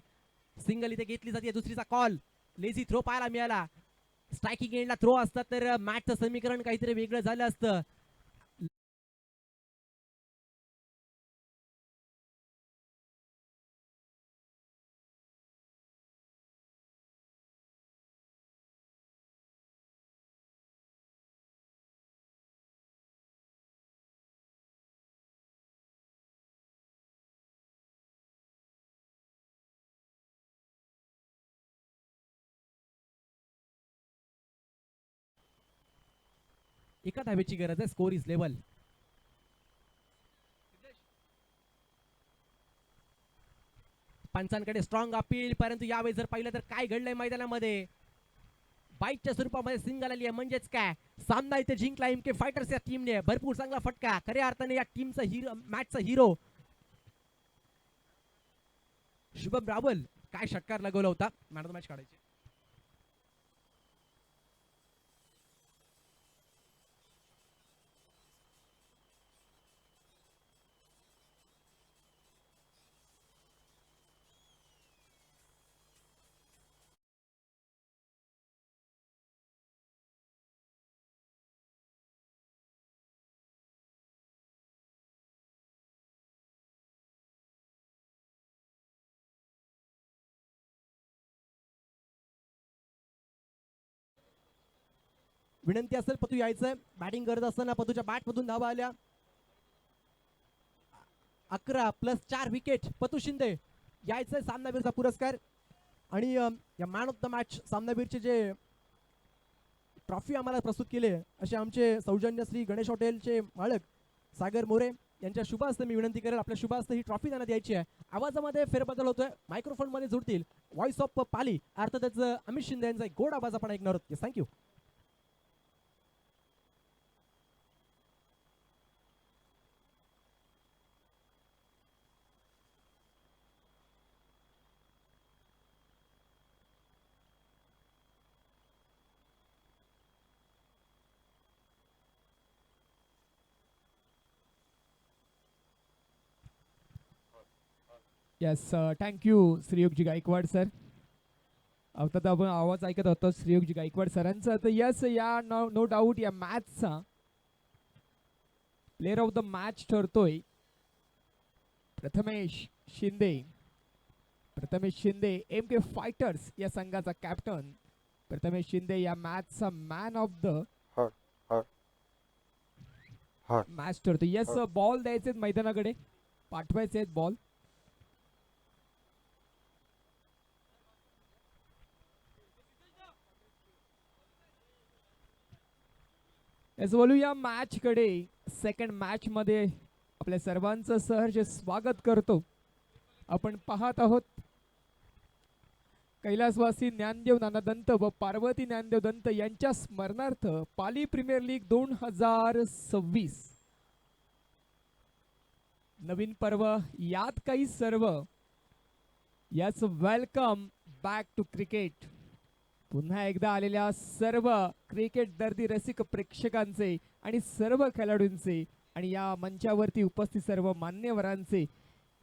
सिंगल इथे घेतली जाते. दुसरीचा कॉल. लेझी थ्रो पाहायला मिळाला. स्ट्रायकिंग एंडला थ्रो असतात तर मॅचचं समीकरण काहीतरी वेगळं झालं असतं. एका धावेची गरज आहे. Score is level. पंचांकडे स्ट्रॉंग अपील, परंतु यावेळी जर पाहिलं तर काय घडलंय मैदानामध्ये. बाईटच्या स्वरूपामध्ये सिंगल आली आहे. म्हणजेच काय, सामना इथे जिंकला एमके फायटर्स या टीमने. भरपूर चांगला फटका. खऱ्या अर्थाने या टीमचा हिरो, मॅचचा हिरो शुभम रावल काय षटकार लगवला होता. मॅन ऑफ द मॅच काढायचे. विनंती असेल पतू यायचंय. बॅटिंग करत असताना पतूच्या बॅट मधून धावा आल्या. 11+4 विकेट. पतू शिंदे यायचंय सामनावीरचा पुरस्कार. आणि या मॅन ऑफ द मॅच सामनावीरचे जे ट्रॉफी आम्हाला प्रस्तुत केले असे आमचे सौजन्य श्री गणेश हॉटेलचे मालक सागर मोरे यांच्या शुभ हस्ते मी विनंती करेल, आपल्या शुभ हस्ते ही ट्रॉफी त्यांना द्यायची आहे. आवाजामध्ये फेरबदल होतोय. मायक्रोफोन मध्ये जुळतील. व्हॉइस ऑफ पाली अर्थातच अमित शिंदे यांचा एक गोड आवाज आपण ऐकणार आहोत. थँक्यू. येस, थँक्यू श्रीयुगजी गायकवाड सर. आता तर आपण आवाज ऐकत होतो श्रीयुगजी गायकवाड सरांचा. तर यस, या नो डाऊट या मॅचचा प्लेअर ऑफ द मॅच ठरतोय प्रथमेश शिंदे. प्रथमेश शिंदे एमके फायटर्स या संघाचा कॅप्टन. प्रथमेश शिंदे या मॅचचा मॅन ऑफ द मॅच ठरतो. यस, बॉल द्यायचे मैदानाकडे, पाठवायचे बॉल. बोलूया मॅच कडे. सेकंड मॅच मध्ये आपल्या सर्वांचं सहर्ष स्वागत करतो. आपण पाहत आहोत कैलासवासी ज्ञानदेव नानादंत व पार्वती ज्ञानदेव दंत यांच्या स्मरणार्थ पाली प्रीमियर लीग 2026 नवीन पर्व यात काही सर्व. याच वेलकम बॅक टू क्रिकेट. पुन्हा एकदा आलेल्या सर्व क्रिकेट दर्दी रसिक प्रेक्षकांचे आणि सर्व खेळाडूंचे आणि या मंचावरती उपस्थित सर्व मान्यवरांचे,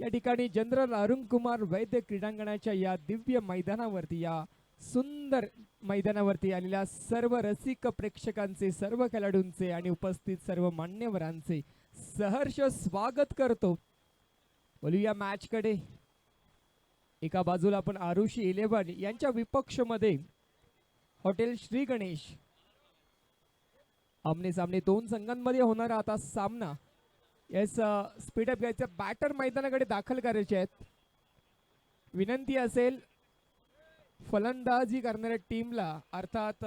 या ठिकाणी जनरल अरुण कुमार वैद्य क्रीडांगणाच्या या दिव्य मैदानावरती, या सुंदर मैदानावरती आलेल्या सर्व रसिक प्रेक्षकांचे, सर्व खेळाडूंचे आणि उपस्थित सर्व मान्यवरांचे सहर्ष स्वागत करतो. बोलूया मॅच कडे. एका बाजूला आपण आरुषी 11 यांच्या विपक्ष मध्ये हॉटेल श्री गणेश. आमने सामने दोन संघांमध्ये होणारा आता सामना. येस, स्पीडअप घ्यायचं. बॅटर मैदानाकडे दाखल करायचे आहेत. विनंती असेल फलंदाजी करणाऱ्या टीमला, अर्थात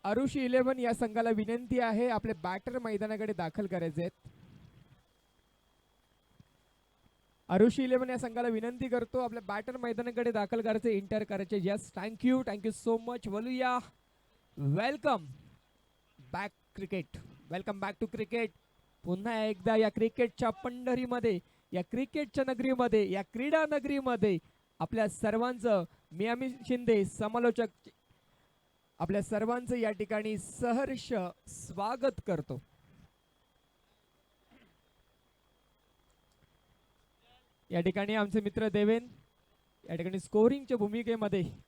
आरुषी 11 या संघाला विनंती आहे आपले बॅटर मैदानाकडे दाखल करायचे आहेत. आरुषी 11 या संघाला विनंती करतो आपल्या बॅटर मैदानाकडे दाखल करायचे, इंटर करायचे. Yes, thank you so much. बोलूया welcome back cricket. Welcome back to cricket. पुन्हा एकदा या क्रिकेटच्या पंढरीमध्ये, या क्रिकेटच्या नगरीमध्ये, या क्रीडा नगरीमध्ये आपल्या सर्वांचं, मी अमित शिंदे समालोचक, आपल्या सर्वांचं या ठिकाणी सहर्ष स्वागत करतो. या ठिकाणी आमचे मित्र देवेन या ठिकाणी स्कोरिंगच्या भूमिकेमध्ये